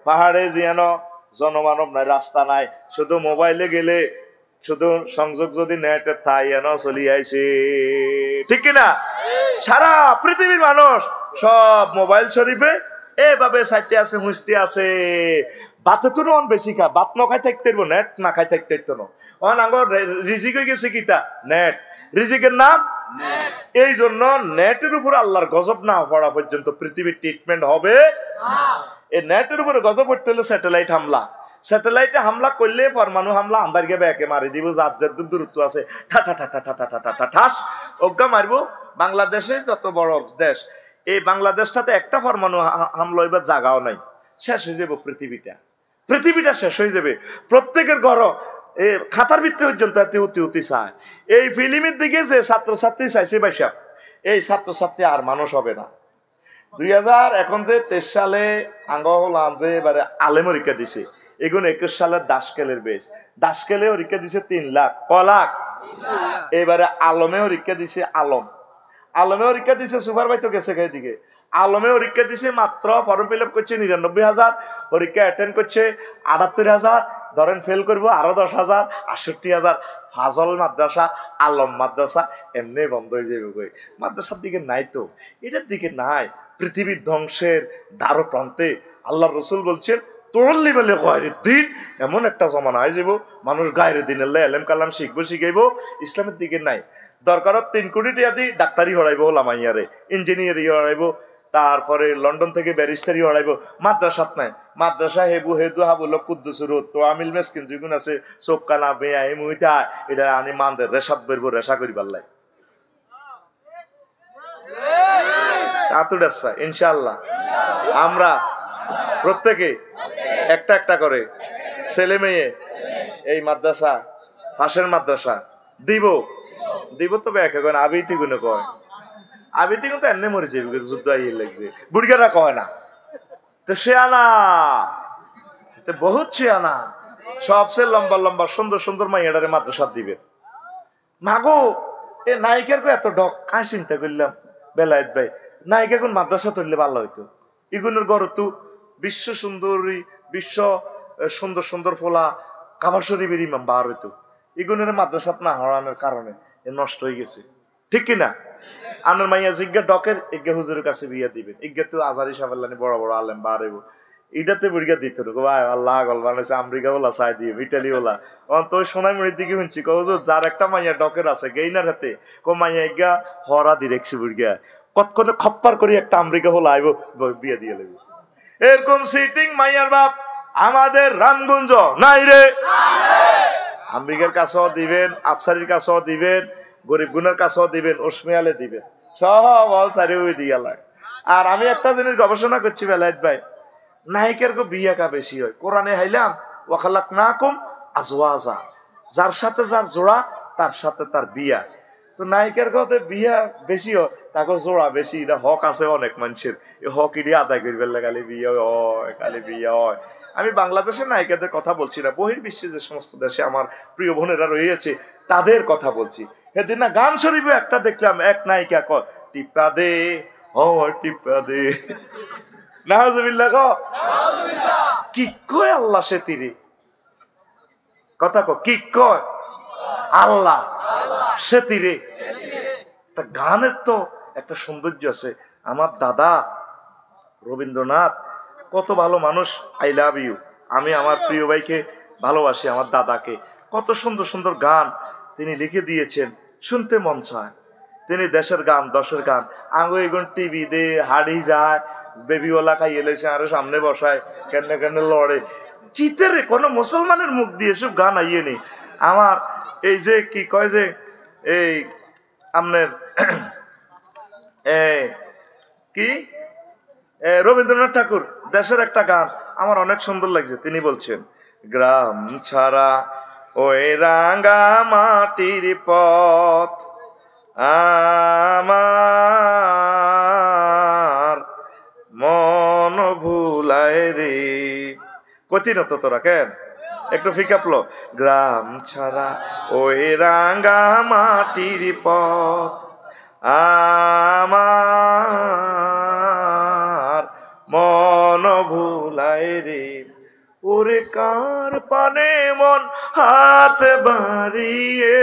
পাহাড়ে যেন জনমানব নাই, রাস্তা নাই, শুধু মোবাইলে গেলে শুধু সংযোগ যদি নেটে থাই এন চলি আইছে, ঠিক কিনা? সারা পৃথিবীর মানুষ সব মোবাইল শরীফে এভাবে চাইতে আছে, হুঁচতে আছে। বাতে তো অন বেশি খা, বাত ন খাই থাকতে নেট না খাই থাকতে অন আঙ্গর রিজিক হয়ে গেছে কিতা নেট, রিজিকের নাম। এই জন্য নেটের উপর আল্লাহর গজব না পড়া পর্যন্ত পৃথিবীর ট্রিটমেন্ট হবে। এই নেটের উপরে গজব পড়তে হলে স্যাটেলাইট হামলা, স্যাটেলাইটে হামলা করলে পরমাণু হামলা আন্দার গিয়ে একে মারি দিব, যার যার দূরত্ব আছে ঠাস অজ্ঞা মারবো। বাংলাদেশে যত বড় দেশ, এই বাংলাদেশটাতে একটা পরমাণু হামলা এবার জাগাও নাই, শেষ হয়ে যাবো পৃথিবীটা শেষ হয়ে যাবে। প্রত্যেকের ঘর খাতার ভিতরে পর্যন্ত উতি চায়। এই ফিল্মের দিকে যে ছাত্রছাত্রী চাইছে বাইসা, এই ছাত্রছাত্রী আর মানুষ হবে না। 2023 সালে আঙ্গ হলাম যে এবারে আলেম পরীক্ষা দিছে, এগুন 21 সালের দাসকেলের বেশ, দাসকেলে পরীক্ষা দিছে 3 লাখ, ক লাখ? এবারে আলমে পরীক্ষা দিছে, আলমে পরীক্ষা দিছে, সুপার ভাই তো গেছে দিকে, আলমে পরীক্ষা দিছে মাত্র ফর্ম ফিল আপ করছে 99,000, পরীক্ষা অ্যাটেন্ড করছে 78,000, ধরেন ফেল করবো আরো 10,000, 68,000। ফাজল মাদ্রাসা, আলম মাদ্রাসা এমনি বন্ধ হয়ে যাবে। মাদ্রাসার দিকে নাই তো, এটার দিকে নাই। পৃথিবীর ধ্বংসের দ্বার প্রান্তে আল্লাহ রসুল বলছেন তোরলি বলে গায়ের দিন, এমন একটা জমানা হয়ে যাব মানুষ গায়ের দিন আল্লাহ এলেম কালাম শিখাইবো, ইসলামের দিকে নাই। দরকার 3 কোটি টাকা দিয়ে ডাক্তারি হরাইবো, লামাইয়ারে ইঞ্জিনিয়ারিং হরাইবো, তারপরে লন্ডন থেকে ব্যারিস্টারি হরাইবো, মাদ্রাসাত নাই। মাদ্রাসা হেবু হেদু হাবুল কুদ্দুসুর তো আমিল মেসকিন যেগুন আছে চোখ কানা বেয়া এই মুইটা এটা আনি মানদের রেশাত বেরবো, রেশা করি পারলাই আতুডাচ্ছা। ইনশাআল্লাহ আমরা প্রত্যেকে একটা একটা করে ছেলে মেয়ে এই মাদ্রাসা, পাশের মাদ্রাসা দিব তবে এক এক আবিতি গুনে কয়, আবিতি কিন্তু এনে মরে যাবে, যুদ্ধ আইয়ে লাগছে, বুড়িগারা কয় না তো সে আনা বহুত সে আনা, সবচেয়ে লম্বা লম্বা সুন্দর সুন্দর মাইয়াডারে মাদ্রাসা দিবে। মাগো এ নায়িকার এত ডক কাজ চিন্তা করলাম বেলায়েত ভাই, নায়িকা কোন মাদ্রাসা তুললে ভালো হইতো। ইগুনের গড় তো বিশ্ব সুন্দরী, বিশ্ব সুন্দর সুন্দর ফোলা কাবার শরীফের ইমাম বার হইতো, ইগুনের মাদ্রাসাত না হওয়ানোর কারণে এ নষ্ট হয়ে গেছে, ঠিক কিনা? আনার মাইয়া জিজ্ঞা ডকের ইজ্ঞা হুজুরের কাছে বিয়া দিবেন, ইজ্ঞা তো আজারি সাহেব বড় বড় আলেম বার হইব, এটাতে বুড়িয়া দিত ভাই আল্লাহ গল বানাইছে, আমেরিকা ওলা চাই দিয়ে ইটালি ওলা তো সোনাই মুড়ির দিকে শুনছি যার একটা মাইয়া ডকের আছে গেইনার হাতে কো মাইয়া ইজ্ঞা হরা দি দেখছি বুড়িয়া কতক্ষণে খপ্পার করি একটা আমেরিকা হলো আইব বিয়া দিয়ে লেগে। এরকম সিটিং মাইয়ার বাপ আমাদের রামগঞ্জ নাই রে, আমেরিকার কাছেও দিবেন, আফসারির কাছেও দিবেন, গরিব গুনার কাছেও দিবেন, ওসমিয়ালে দিবেন, সব অল সারি ওই দিয়া লাগে। আর আমি একটা জিনিস গবেষণা করছি বেলায়েত ভাই, নায়িকার গো বিয়া কা বেশি হয়। কোরআনে হাইলাম ওয়াখালাক না কুম আজওয়াজা, যার সাথে যার জোড়া তার সাথে তার বিয়া। তো নায়িকার কথা বিয়া বেশি হয়, তাকে জোড়া বেশি, এটা হক আছে অনেক মানুষের, এই হক ইডি আদায় করবে খালি বিয়ে হয়, খালি বিয়ে হয়। আমি বাংলাদেশের নায়িকাদের কথা বলছি না, বহির্বিশ্বে যে সমস্ত দেশে আমার প্রিয় বোনেরা রয়েছে তাদের কথা বলছি। সেদিন না গান শরীফে একটা দেখলাম, এক নায়িকা কয় টিপা দে ও টিপা দে, নাউজুবিল্লাহ গো, কি কয় আল্লাহ সে তীরে কথা কি কয় আল্লাহ সে তীরে। একটা গানের তো একটা সৌন্দর্য আছে। আমার দাদা রবীন্দ্রনাথ কত ভালো মানুষ, আই লাভ ইউ, আমি আমার প্রিয় ভাইকে ভালোবাসি, আমার দাদাকে। কত সুন্দর সুন্দর গান তিনি লিখে দিয়েছেন, শুনতে মন চায়। তিনি দেশের গান, দশের গান, আঙ্গো এগুন টিভি দে হাড়ি যায়, বেবিওয়ালা খাই এলেছে আরো সামনে বসায়, কেন কেন লড়ে চিতেরে, কোনো মুসলমানের মুখ দিয়ে সব গান আইয়ে নেই। আমার এই যে কি কয় যে এই আপনার কি রবীন্দ্রনাথ ঠাকুর দেশের একটা গান আমার অনেক সুন্দর লাগছে। তিনি বলছেন গ্রাম ছাড়া ওই রাঙ্গা মাটির পথ আমার মন ভুলায় রে, কঠিন তো তোরা কেন একটু ফিকাপলো। গ্রাম ছাড়া ওই রাঙ্গা মাটির পথ আমার মন ভুলায় রে। ওরে কার পানে মন হাত বাড়িয়ে,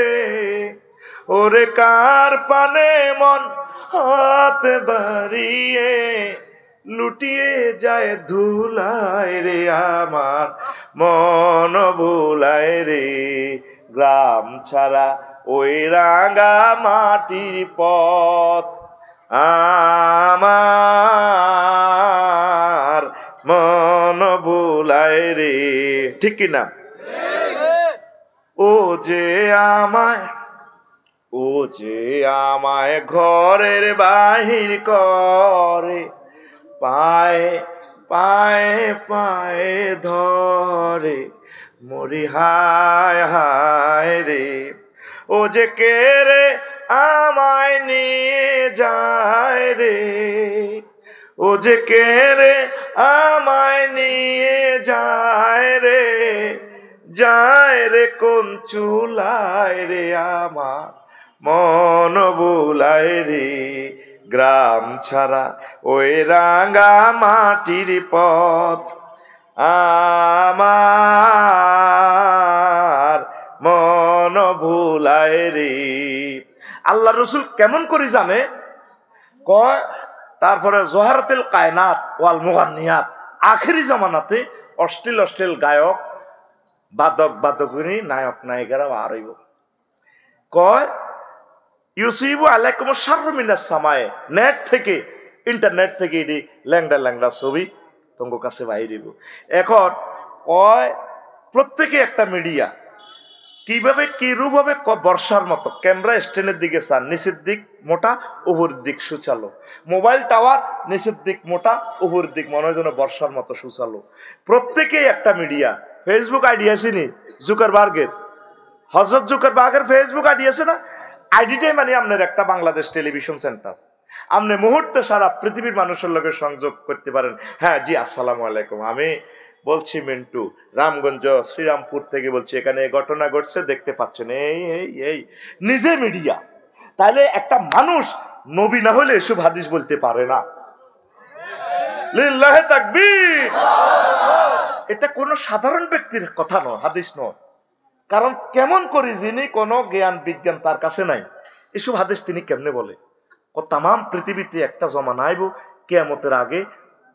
ওরে কার পানে মন হাত বাড়িয়ে লুটিয়ে যায় ধুলায় রে আমার মন ভুলায় রে। গ্রাম ছাড়া ওই রাঙা মাটির পথ আমার মন ভুলায় রে। ঠিক কিনা? ও যে আমায়, ও যে আমায় ঘরের বাহির করে, পায়ে পায়ে পায়ে ধরে, মরি হায় হায় রে। ও যে কে রে আমায় নিয়ে যায় রে, ও যে কে রে আমায় নিয়ে যায় রে, যায় রে কোন চুলায় রে আমার মন ভুলায় রে। গ্রাম ছাড়া ওই রাঙা মাটির পথ আমার মন ভুলায় রে। আল্লাহ রসুল কেমন করে জানে কয়, তারপরে জোহারাতুল কায়নাত ওয়াল মুগান্নিয়াত, আখেরি জামানাতে অশ্লীল অশ্লীল গায়ক বাদক বাদকিনী নায়ক নায়িকারা আর হইব। কয় ইউসিবু আলাইকুম শাররু মিনাস সামায়ে, নেট থেকে ইন্টারনেট থেকে এটি ল্যাংড়া ল্যাংড়া ছবি তোমার কাছে বাইরিব। এখন কয় প্রত্যেকে একটা মিডিয়া কিভাবে কিরূপভাবে বর্ষার মতো ক্যামেরা স্ট্যান্ডের দিকে চান, নিচের দিক মোটা উপরের দিক সুচালো, মোবাইল টাওয়ার নিচের দিক মোটা উপরের দিক মনে হয় যেন বর্ষার মতো সুচালো। প্রত্যেকেই একটা মিডিয়া। ফেসবুক আইডি আসেনি জুকারবার্গের, হযরত জুকারবার্গের ফেসবুক আইডি আছে না? আইডিটাই মানে আপনার একটা বাংলাদেশ টেলিভিশন সেন্টার। আপনি মুহূর্তে সারা পৃথিবীর মানুষের লোকের সংযোগ করতে পারেন। হ্যাঁ জি, আসসালামু আলাইকুম, আমি বলছি মিন্টু, রামগঞ্জ শ্রীরামপুর থেকে বলছি, এখানে ঘটনা ঘটছে দেখতে পাচ্ছেন, এই এই এই নিজে মিডিয়া। তাহলে একটা মানুষ নবী না হলে এসব হাদিস বলতে পারে না। লিল্লাহে তাকবীর। এটা কোনো সাধারণ ব্যক্তির কথা নয়, হাদিস নয়। কারণ কেমন করে যিনি কোনো জ্ঞান বিজ্ঞান তার কাছে নাই, এসব হাদিস তিনি কেমনে বলে? তাম পৃথিবীতে একটা জমানা আইব কিয়ামতের আগে,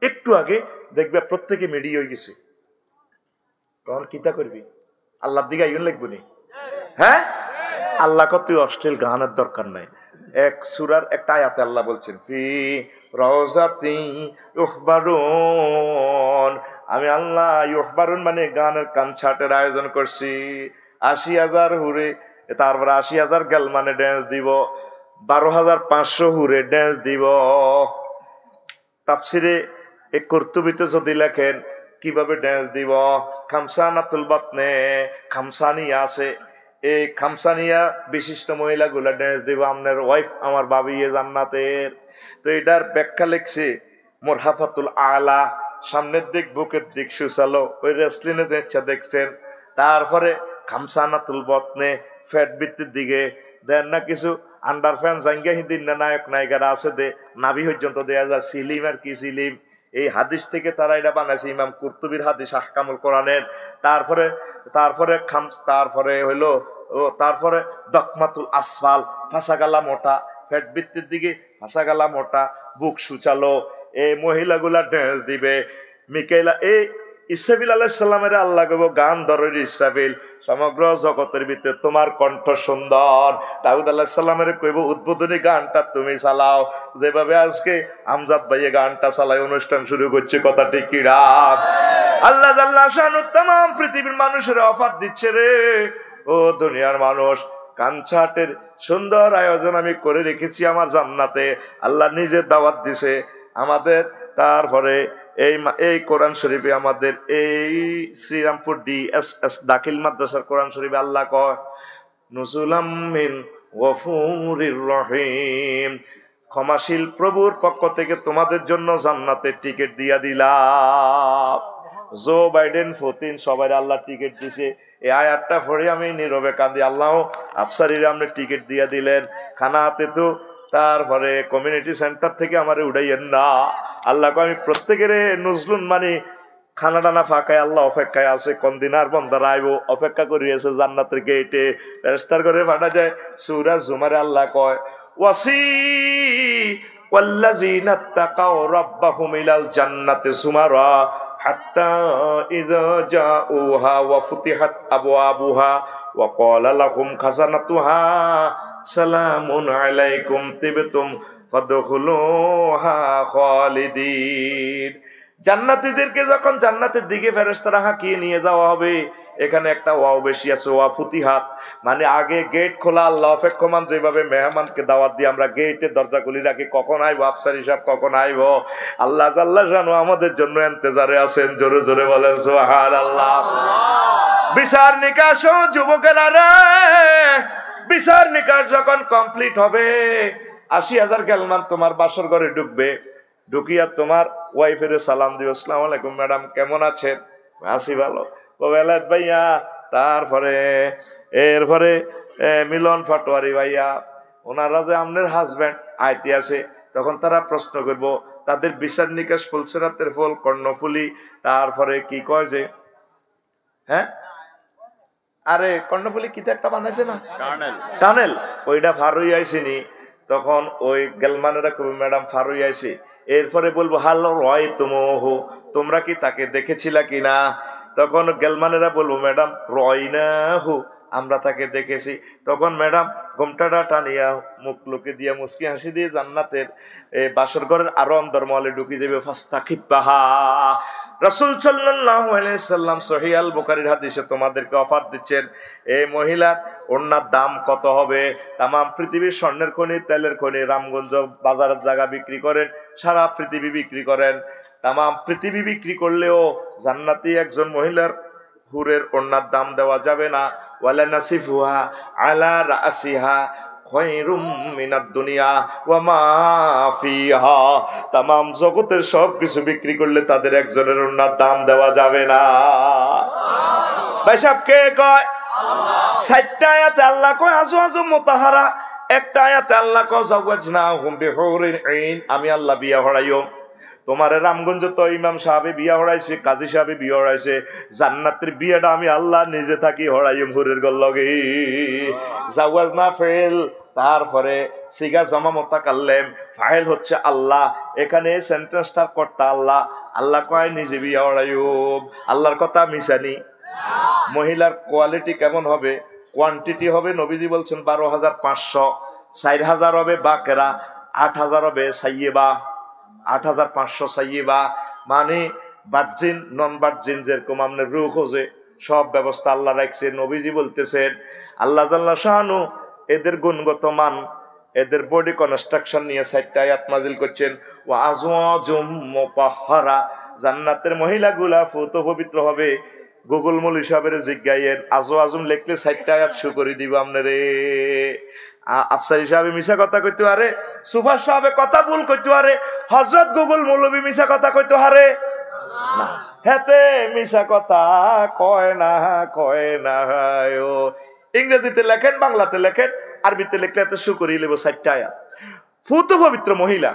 একটু আগে দেখবে প্রত্যেকে মিডিয়া হয়ে গেছে। তখন কিতা করবি? আল্লাহর দিকে আইন লাগবে নি? হ্যাঁ, আল্লাহ কত অশ্লীল গানের দরকার নাই। এক সূরার একটা আয়াতে আল্লাহ বলছেন, ফি রাউজাতি ইউহবারুন, আমি আল্লাহ ইউহবারুন মানে গানের কনসার্টের আয়োজন করছি। ৮০,০০০ হুরে, তারপরে ৮০,০০০ গেল মানে ড্যান্স দিব, ১২,৫০০ হুরে ড্যান্স দিব। তাফসিরে এই কর্তুবিতে যদি লেখেন কিভাবে ড্যান্স দিব, খামসানাতুল বাতনে খামসানিয়া আছে, এই খামসানিয়া বিশিষ্ট মহিলাগুলা ড্যান্স দিব, আপনার ওয়াইফ আমার বাবিয়ে জান্নাতের। তো এটার ব্যাখ্যা লিখছে মোরহাফাতুল আলা, সামনের দিক বুকের দিক সুচালো, ওই রেসলিনে যে ইচ্ছা দেখছেন। তারপরে খামসানাতুল বাতনে ফ্যাট বৃত্তির দিকে দেন না কিছু আন্ডার ফ্যান জাঙ্গা হিন্দির নায়ক নায়িকারা আছে দে, নাভি পর্যন্ত দেয়া যায় সিলিম আর কি সিলিম। এই হাদিস থেকে তারা এটা বানাইছে, ইমাম কুরতুবির হাদিস আহকামুল কোরআনের। তারপরে তারপরে তারপরে হইলো তারপরে দকমাতুল আসফাল, ফাঁসাগালা মোটা, ফ্যাট বৃত্তির দিকে ফাঁসাগালা মোটা, বুক সুচালো, এই মহিলাগুলা ড্যান্স দিবে। মিকাইলা এই ইসরাফিল আলাইহিস সালামের আল্লাহ কইব, গান ধরে ইসরাফিল, সমগ্র জগতের ভিতরে তোমার কণ্ঠ সুন্দর। দাউদ আলাইহিস সালামের কইব, উদ্বোধনী গানটা তুমি চালাও, যেভাবে আজকে আমজাদ ভাইয়ে গানটা চালায় অনুষ্ঠান শুরু করছে। কথা ঠিক কি রাম? আল্লাহ জাল্লা শানু तमाम পৃথিবীর মানুষের অফার দিচ্ছে রে, ও দুনিয়ার মানুষ, কনসার্টের সুন্দর আয়োজন আমি করে রেখেছি আমার জান্নাতে। আল্লাহ নিজে দাওয়াত দিছে আমাদের। তারপরে এই কোরআন শরীফে আমাদের এই শ্রীরামপুর DSS দাখিল মাদ্রাসার কোরআন শরীফে আল্লাহ কয়, নুজুলাম মিন গফুরির রহিম, ক্ষমাশীল প্রভুর পক্ষ থেকে তোমাদের জন্য জান্নাতের টিকিট দিয়া দিলাম। জো বাইডেন পুতিন সবাই আল্লাহ টিকিট দিছে। এই আয়াতটা পড়ে আমি নীরবে কাঁদি, আল্লাহ আফসারিরা আপনি টিকিট দিয়া দিলেন, খানাতে তো তারপরে কমিউনিটি সেন্টার থেকে আমারে উড়াইয়েন না। আল্লাহ কয় আমি প্রত্যেকের নজরুল মানে খানা টানা ফাঁকায় আল্লাহ অপেক্ষায় আছে, কোন দিন আর বন্দারা আইব অপেক্ষা করিয়েছে জান্নাতের গেটে, ফেরেশতার করে পাঠা যায়। সূরা জুমারে আল্লাহ কয় ওয়াসি ওয়াল্লাযিনা তাকাউ রাব্বাহুম ইলাল জান্নাতি সুমারা হাত্তা ইযা জাউহা ওয়া ফুতিহাত আবওয়াবুহা ওয়া ক্বালা লাহুম খাযানাতুহা সালামুন আলাইকুম তিবতুম ফাদখুলুহা খালিদিন। জান্নাতীদেরকে যখন জান্নাতের দিকে ফেরেশতারা হাঁকিয়ে নিয়ে যাওয়া হবে, এখানে একটা ওয়াও বেশি আছে, ওয়া ফুতিহাত মানে আগে গেট খোলা, আল্লাহ অপেক্ষমান যেভাবে মেহমানকে দাওয়াত দিয়ে আমরা গেটের দরজা খুলি রাখি, কখন আইবো আফসার হিসাব, কখন আইবো, আল্লাহ জাল্লা শানু আমাদের জন্য ইন্তজারে আছেন। জোরে জোরে বলেন সুবহানাল্লাহ। বিচার নিকাশ যুবকেরা রে, বিচার নিকাশ যখন কমপ্লিট হবে ৮০,০০০ গেলমান তোমার বাসর ঘরে ঢুকবে, ঢুকিয়া তোমার ওয়াইফের সালাম দিও, আসসালামু আলাইকুম ম্যাডাম কেমন আছেন, হাসি ভালো বেলায়েত ভাইয়া, তারপরে এরপরে মিলন পাটোয়ারি ভাইয়া, ওনারা যে আপনার হাজব্যান্ড আইতে আছে, তখন তারা প্রশ্ন করব তাদের বিচার নিকাশ ফুলসরাতের ফল কর্ণফুলি, তারপরে কি কয় যে হ্যাঁ আরে কর্ণফুলি কি একটা বানাইছে না টানেল, ওইটা ফারুই আইসিনি, তখন ওই গেলমানেরা কবি ম্যাডাম ফারুই আইসি, এরপরে বলবো হালো রয় তুমহু, তোমরা কি তাকে দেখেছিলা কিনা, তখন গেলমানেরা বলবো ম্যাডাম রয় না হু, আমরা তাকে দেখেছি, তখন ম্যাডাম ঘোমটাটা টানিয়া মুখ লোকে দিয়া মুস্কি হাসি দিয়ে জান্নাতের বাসর ঘরের আরো অন্দরমহলে ঢুকি যাবে। ফাস্তাখিবাহা রাসূল সাল্লাল্লাহু আলাইহি সাল্লাম সহিহ আল বুখারীর হাদিসে তোমাদেরকে অফার দিচ্ছেন, এই মহিলার ওনার দাম কত হবে? তাম পৃথিবীর স্বর্ণের খনি, তেলের খনি, রামগঞ্জ বাজারের জায়গা বিক্রি করেন, সারা পৃথিবী বিক্রি করেন, তাম পৃথিবী বিক্রি করলেও জান্নাতি একজন মহিলার হুরের ওনার দাম দেওয়া যাবে না। ওয়ালা নাসিফুহা আলা রাসিহা খায়রুম মিনাদ দুনিয়া ওয়া মা ফিহা, तमाम জগতের সব কিছু বিক্রি করলে তাদের একজনের ওনার দাম দেওয়া যাবে না। ভাই সাহেব কে কয়? আল্লাহ। ৬০টা আয়াতে আল্লাহ কয় আজওয়াজু মুতাহারা, একটা আয়াতে আল্লাহ কয় যাওয়াজনাহুম বিহুরিন আইন, আমি আল্লাহ বিয়া হরাইও তোমার। রামগঞ্জ তো ইমাম সাহেব বিয়া হরাইছে, কাজী সাহেব বিয়া হরাইছে, জান্নাতের বিয়াটা আমি আল্লাহ নিজে থাকি হরাইম হুরের গল্লগে। জাওয়াজনা ফেল, তারপরে সিগা জমা মোতাকাল্লেম, ফাইল হচ্ছে আল্লাহ, এখানে সেন্টেন্সটার কর্তা আল্লাহ, আল্লাহ কয় নিজে বিয়া হরাইম, আল্লাহর কথা মিশানি। মহিলার কোয়ালিটি কেমন হবে? কোয়ান্টিটি হবে নবীজি বলছেন ১২,৫০০, ৪,০০০ হবে বাকেরা, ৮,০০০ হবে সাইয়েবা, ৮,৫০০ সাইয়েবা মানে ভার্জিন নন ভার্জিন, যেরকম আপনার রূহ খোঁজে সব ব্যবস্থা আল্লাহ রাখছে। নবীজি বলতেছেন আল্লাহ জাল্লা শানু এদের গুণগত মান, এদের বডি কনস্ট্রাকশন নিয়ে ৬০টা আয়াত নাজিল করছেন। ওয়া আজওয়াজুম মুতাহহারা, জান্নাতের মহিলাগুলা ফুত পবিত্র হবে। গুগল মূল হিসাবের জিজ্ঞাইয়ের আজওয়াজুম লিখলে ৬০টা আয়াত শু করে দিব আপনারে। আফসার হিসাবে মিশা কথা কইতে পারে, সুভাষ সাহেবে কথা ভুল কইতে পারে, হযরত গুগল মৌলবী মিশা কথা কইতে পারে না, হেতে মিশা কথা কয় না, কয় না। ইংরেজিতে লেখেন, বাংলাতে লেখেন, আরবিতে লিখলে এত শু করি লেব ৬০টা আয়াত। ফুত পবিত্র মহিলা,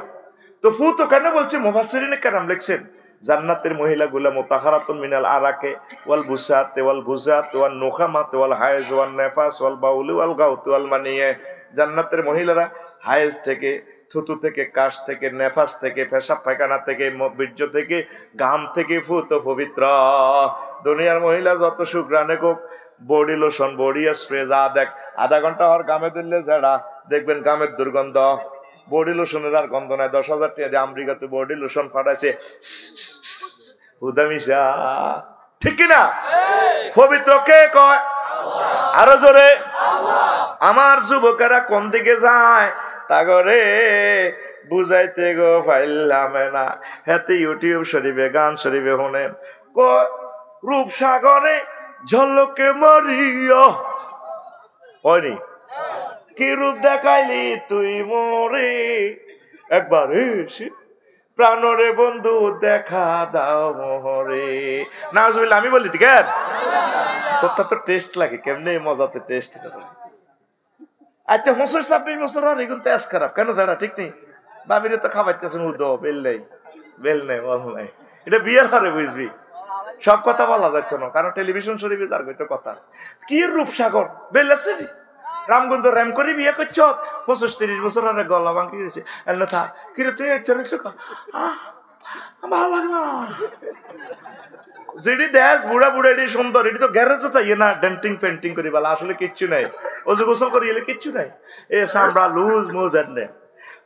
তো ফুত কেন বলছে? মুফাসসিরিনে কেরাম লিখছেন জান্নাতের মহিলাগুলা মুতাহারাতুন মিনাল আরাকে ওয়াল বুসাত ওয়াল বুজাত ওয়াল নুখামাত ওয়াল হায়েজ ওয়াল নেফাস ওয়াল বাউল ওয়াল গাউত ওয়াল মানিয়ে, জান্নাতের মহিলারা হায়েজ থেকে, থুতু থেকে, কাশ থেকে, নেফাস থেকে, পেশাব পায়খানা থেকে, বীর্য থেকে, ঘাম থেকে ফুত পবিত্র। দুনিয়ার মহিলা যত সুগ্রানে কোক, বডি লোশন, বডি স্প্রে যা দেখ, আধা ঘন্টা হওয়ার গামে দিলে যারা দেখবেন গামের দুর্গন্ধ, বডি লোশনের আর গন্ধ নাই। ১০,০০০ টাকা দিয়ে আমেরিকাতে বডি লোশন ফাটাইছে, হুদামিশা, ঠিক কিনা? পবিত্র কে কয়? আরো জোরে। আমার যুবকেরা কোন দিকে যায় তাগরে বুঝাইতে গো পাইলাম না, হাতে ইউটিউব শরীফে গান শরীফে শুনে রূপসাগরে ঝলকে মারিয়া, হয়নি কি রূপ দেখাইলি তুই মোরে, একবার এসে প্রাণরে বন্ধু দেখা দাও মোহরে। নাউজুবিল্লাহ, আমি বলি ঠিক তোরটা তো টেস্ট লাগে, কেমনে মজাতে টেস্ট। আচ্ছা 25-26 বছর আর এগুলো তো এস খারাপ কেন ছাড়া ঠিক নেই বাবিরে তো খাবাইতেছেন উদ বেল নেই বল নাই এটা বিয়ের হারে বুঝবি সব কথা বলা যাইতো না কারণ টেলিভিশন শরীফে যার গইতো কথা কি রূপসাগর বেল আছে রামগঞ্জ র্যাম করে বিয়ে করছ 25-30 বছর আরে গলা ভাঙি গেছে থা কি রে তুই ভালো লাগে না যেটি দেশ বুড়া এটি সুন্দর এটি তো গ্যারেজে চাইয়ে না ডেন্টিং পেন্টিং করি বলা আসলে কিচ্ছু নাই ওজু গোসল করি এলে কিচ্ছু নাই এ সামরা লুজ মুজ এনে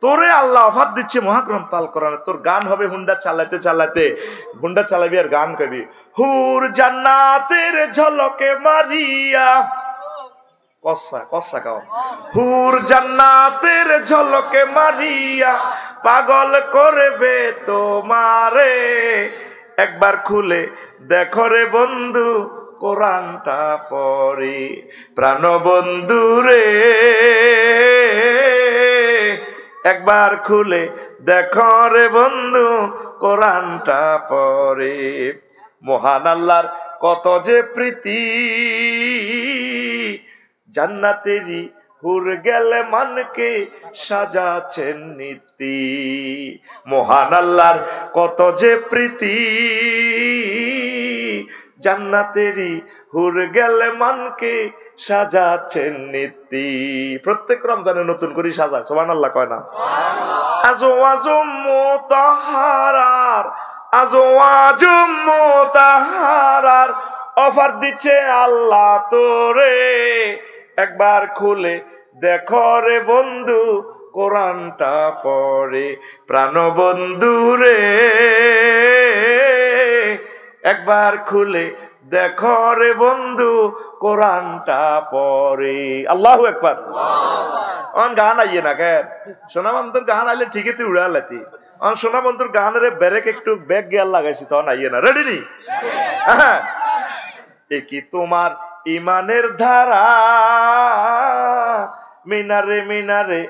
তোরে আল্লাহ অফার দিচ্ছে মহাগ্রন্থ আল কোরআনে তোর গান হবে হুন্ডা চালাতে হুন্ডা চালাবি আর গান করবি হুর জান্নাতের ঝলকে মারিয়া কসা কাও হুর জান্নাতের ঝলকে মারিয়া পাগল করবে তোমারে একবার খুলে দেখো রে বন্ধু কোরআনটা পড়ি প্রাণ বন্ধু রে একবার খুলে দেখো রে বন্ধু কোরআনটা পড়ি মহান আল্লাহর কত যে প্রীতি জান্নাতেরই হুর গেলে মানকে সাজাছেন নীতি মহান আল্লাহর কত যে প্রীতি জান্নাতেরই হুর গেলে মানকে সাজাছেন নীতি প্রত্যেক রমজানে নতুন করে সাজায় সুবহানাল্লাহ কয় না আজওয়াজুম মুতাহারার আজওয়াজুম মুতাহারার অফার দিচ্ছে আল্লাহ তোরে একবার খুলে দেখো রে বন্ধু কোরআনটা পড়ে প্রাণ বন্ধু রে একবার খুলে দেখো রে বন্ধু কোরআনটা পড়ে আল্লাহু আকবার অন গান আইয়ে না কেন সোনা বন্ধুর গান আইলে ঠিকই তুই উড়া লাতি অন সোনা বন্ধুর গানের ব্রেক একটু ব্যাগ গিয়ার লাগাইছি তখন আইয়ে না রেডি নি হ্যাঁ এ কি তোমার ইমানের ধারা মিনারে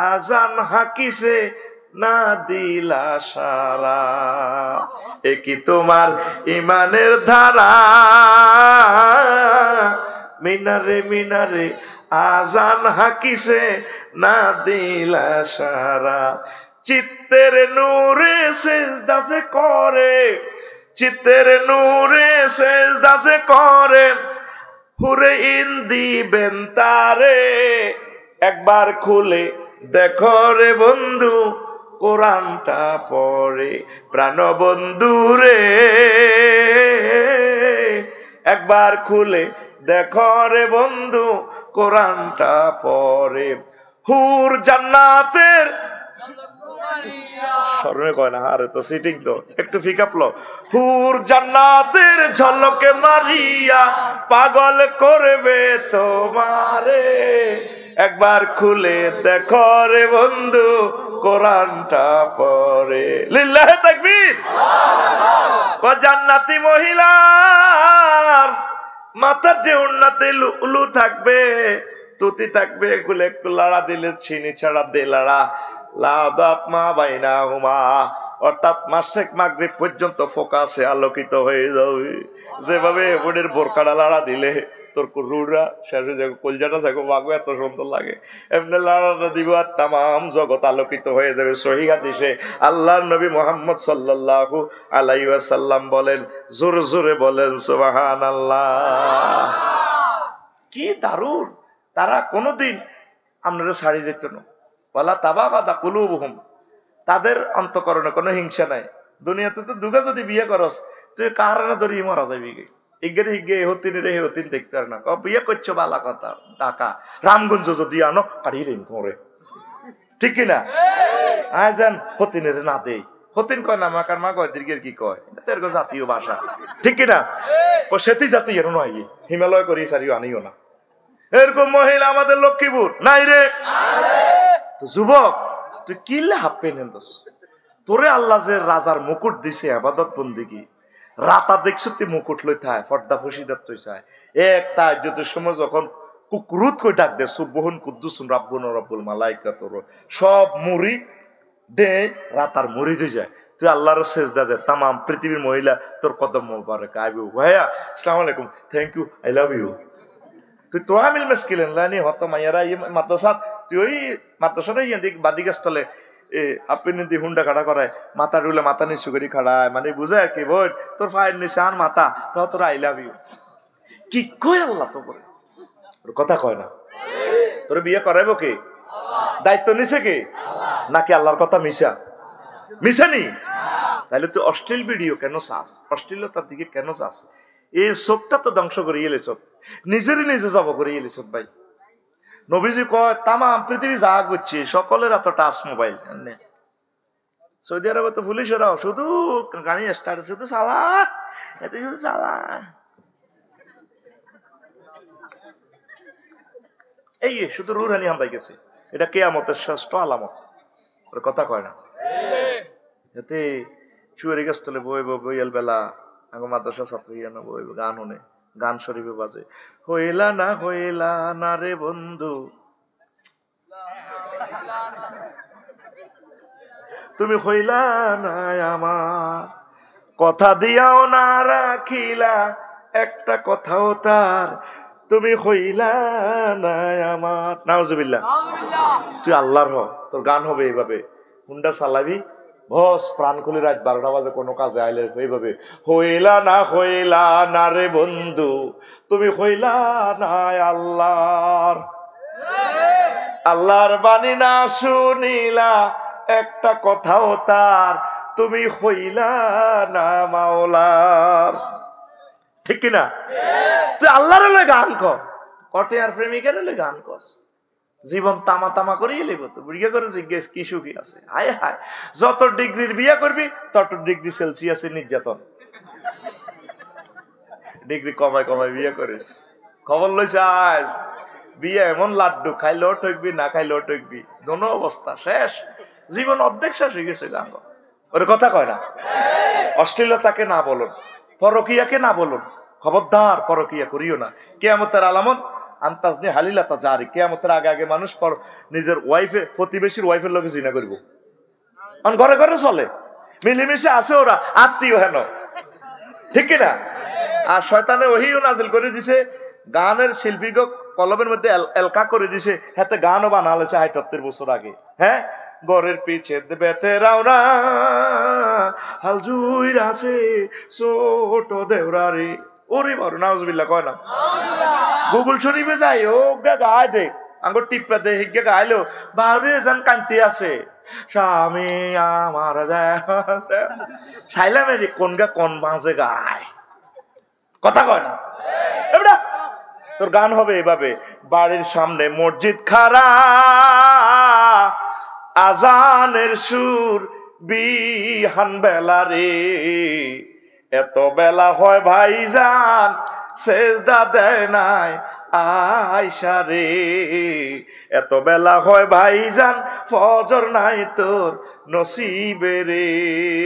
আজান হাকিছে না দিলা সারা এ কি তোমার ইমানের ধারা মিনারে আজান হাকিছে না দিলা সারা চিত্তের নূরে সেজদা যে করে চিত্তের নূরে সেজদা যে করে হুরে ইন দিবেন তারে একবার খুলে দেখো রে বন্ধু কোরআনটা পড়ে প্রাণ বন্ধু রে একবার খুলে দেখো রে বন্ধু কোরআনটা পড়ে হুর জান্নাতের স্মরণে কয় না আরে তো সিটিং তো একটু ফিকাপলো হুর জান্নাতের ঝলকে মারিয়া পাগল করবে তোমারে একবার খুলে দেখো রে বন্ধু কোরআনটা পড়ে লিল্লাহে তাকবীর ও জান্নাতি মহিলার মাথার যে উন্নতি উলু থাকবে তুতি থাকবে এগুলো একটু লাড়া দিলে চিনি ছাড়া দে লাড়া অর্থাৎ মাসেক মাগরিব পর্যন্ত ফোকাসে আলোকিত হয়ে যাবে যেভাবে বোনের বোরকাটা লাড়া দিলে তোর রুড়া শেষ হয়ে যাবে কলজাটা থাকো মাগো এত সুন্দর লাগে এমনি লাড়াটা দিব আর তামাম জগৎ আলোকিত হয়ে যাবে সহিহ হাদিসে আল্লাহর নবী মুহাম্মদ সাল্লাল্লাহু আলাইহি ওয়াসাল্লাম বলেন জোরে জোরে বলেন সুবহানাল্লাহ কি দারুণ তারা কোনোদিন আপনারা ছাড়ি যেত না বলা তাবাগাদা কুলুবুহুম তাদের অন্তঃকরণে কোনো হিংসা নাই দুনিয়াতে তো দুগা যদি বিয়ে করস তুই কারণে ধরে মরা যাবি ইগের হিগে হতিন রে হতিন দেখতে আর না বিয়ে করছো বালা কথা ঢাকা রামগঞ্জ যদি আনো কাড়ি রে মরে ঠিক কিনা আয় যান হতিনের না দেই হতিন কয় না মাকার মা কয় দীর্ঘের কি কয় এর জাতীয় ভাষা ঠিক কিনা ও সেটি জাতি এর নয় হিমালয় করি সারিও আনিও না এরকম মহিলা আমাদের লক্ষ্মীপুর নাই রে যুবক তুই কিলে হাফ পেন তোরে আল্লাহ যে রাজার মুকুট দিছে আবাদত বন্দিগি রাতা দেখছো তুই মুকুট লই থায় ফর্দা ফসিদাত তুই চায় একটা আদ্যতের সময় যখন কুকুরুত কই ডাক দে সুবহুন কুদ্দুসুন রাব্বুন রাব্বুল মালাইকা তোর সব মুড়ি দে রাতার মুড়ি দিয়ে যায় তুই আল্লাহর সেজদা দে তামাম পৃথিবীর মহিলা তোর কদম মোবারক আইবু ভাইয়া আসসালামু আলাইকুম thank you I love you তুই তো আমিল মেসকিলেন লানি হত মাইয়ারা মাদ্রাসা তুই ওই মাদ্রাসাটা বাদি গাছতলে আপনি দি হুন্ডা খাড়া করায় মাথা রুলে মাথা নিচু করে খাড়ায় মানে বুঝে আর কি বোন তোর ফায়ের নিচে আন মাথা তো তোর আই লাভ ইউ কি কয় আল্লাহ তো করে কথা কয় না তোর বিয়ে করাইবো কে দায়িত্ব নিছে কে নাকি আল্লাহর কথা মিশা মিশানি তাহলে তুই অশ্লীল ভিডিও কেন চাস অশ্লীলতার দিকে কেন চাস এই চোখটা তো ধ্বংস করে এলেছ নিজেরই নিজে জব করে এলেছ ভাই নবীজি কয় তামাম পৃথিবী যা করছে সকলের এত টাচ মোবাইল সৌদি আরবে তো পুলিশেরাও শুধু গাড়ি স্টার্ট শুধু চালা এতে শুধু চালা এই শুধু রুহানি হামদাই গেছে এটা কিয়ামতের শ্রেষ্ঠ আলামত ওর কথা কয় না এতে চুয়ারি গাছ তলে বইব বইয়াল বেলা আগে মাদ্রাসা ছাত্র না বইব গান হনে গান শরীফে বাজে হইলা না রে বন্ধু তুমি হইলা না আমার কথা দিয়াও না রাখিলা একটা কথাও তার তুমি হইলা না আমার নাউজুবিল্লাহ তুই আল্লাহর হ তোর গান হবে এইভাবে হুন্ডা চালাবি বস প্রাণ খুলে রাত 12টা বাজে কোনো কাজে আইলে এইভাবে হইলা না রে বন্ধু তুমি হইলা না আল্লাহর বাণী না শুনিলা একটা কথাও তার তুমি হইলা না মাওলার ঠিক কিনা তুই আল্লাহর গান কটে আর প্রেমিকের গান কস জীবন তামা তামা করিয়ে লিব তো বিয়ে করে জিজ্ঞেস কি সুখী আছে হায় হায় যত ডিগ্রির বিয়ে করবি তত ডিগ্রি সেলসিয়াসের নির্যাতন ডিগ্রি কমায় বিয়ে করিস খবর লইছে আজ বিয়ে এমন লাড্ডু খাইলেও ঠকবি না খাইলেও ঠকবি দোনো অবস্থা শেষ জীবন অর্ধেক শেষ হয়ে গেছে গান ওর কথা কয় না অশ্লীলতাকে না বলুন পরকিয়াকে না বলুন খবরদার পরকিয়া করিও না কিয়ামতের আলামত আন্তাজনি হালিলাতা জারি কিয়ামতের আগে মানুষ নিজের ওয়াইফে প্রতিবেশীর ওয়াইফের লগে জিনা করব ঘরে ঘরে চলে মিলেমিশে আসে ওরা আত্মীয় হেন ঠিক না আর শয়তানে ওহিও নাজিল করে দিছে গানের শিল্পীকে কলমের মধ্যে এলকা করে দিছে হাতে গানও বানালেছে ৭৮ বছর আগে হ্যাঁ গরের পিছে বেতে রাওনা হাল জুই আছে ছোট দেওরারে ওরে বড় নাউজুবিল্লাহ কয় না গুগল শরীফে যাই ও গায় দে আঙ্গুর টিপা দে হিগে গাইলো বাউরে জান কান্তি আছে স্বামী আমার সাইলামে কোন বাজে গায় কথা কয় না এবড়া তোর গান হবে এভাবে বাড়ির সামনে মসজিদ খাড়া আজানের সুর বিহান বেলা রে এত বেলা হয় ভাইজান সেজদা দেয় নাই আয়সা রে এত বেলা হয় ভাইজান ফজর নাই তোর নসিবে রে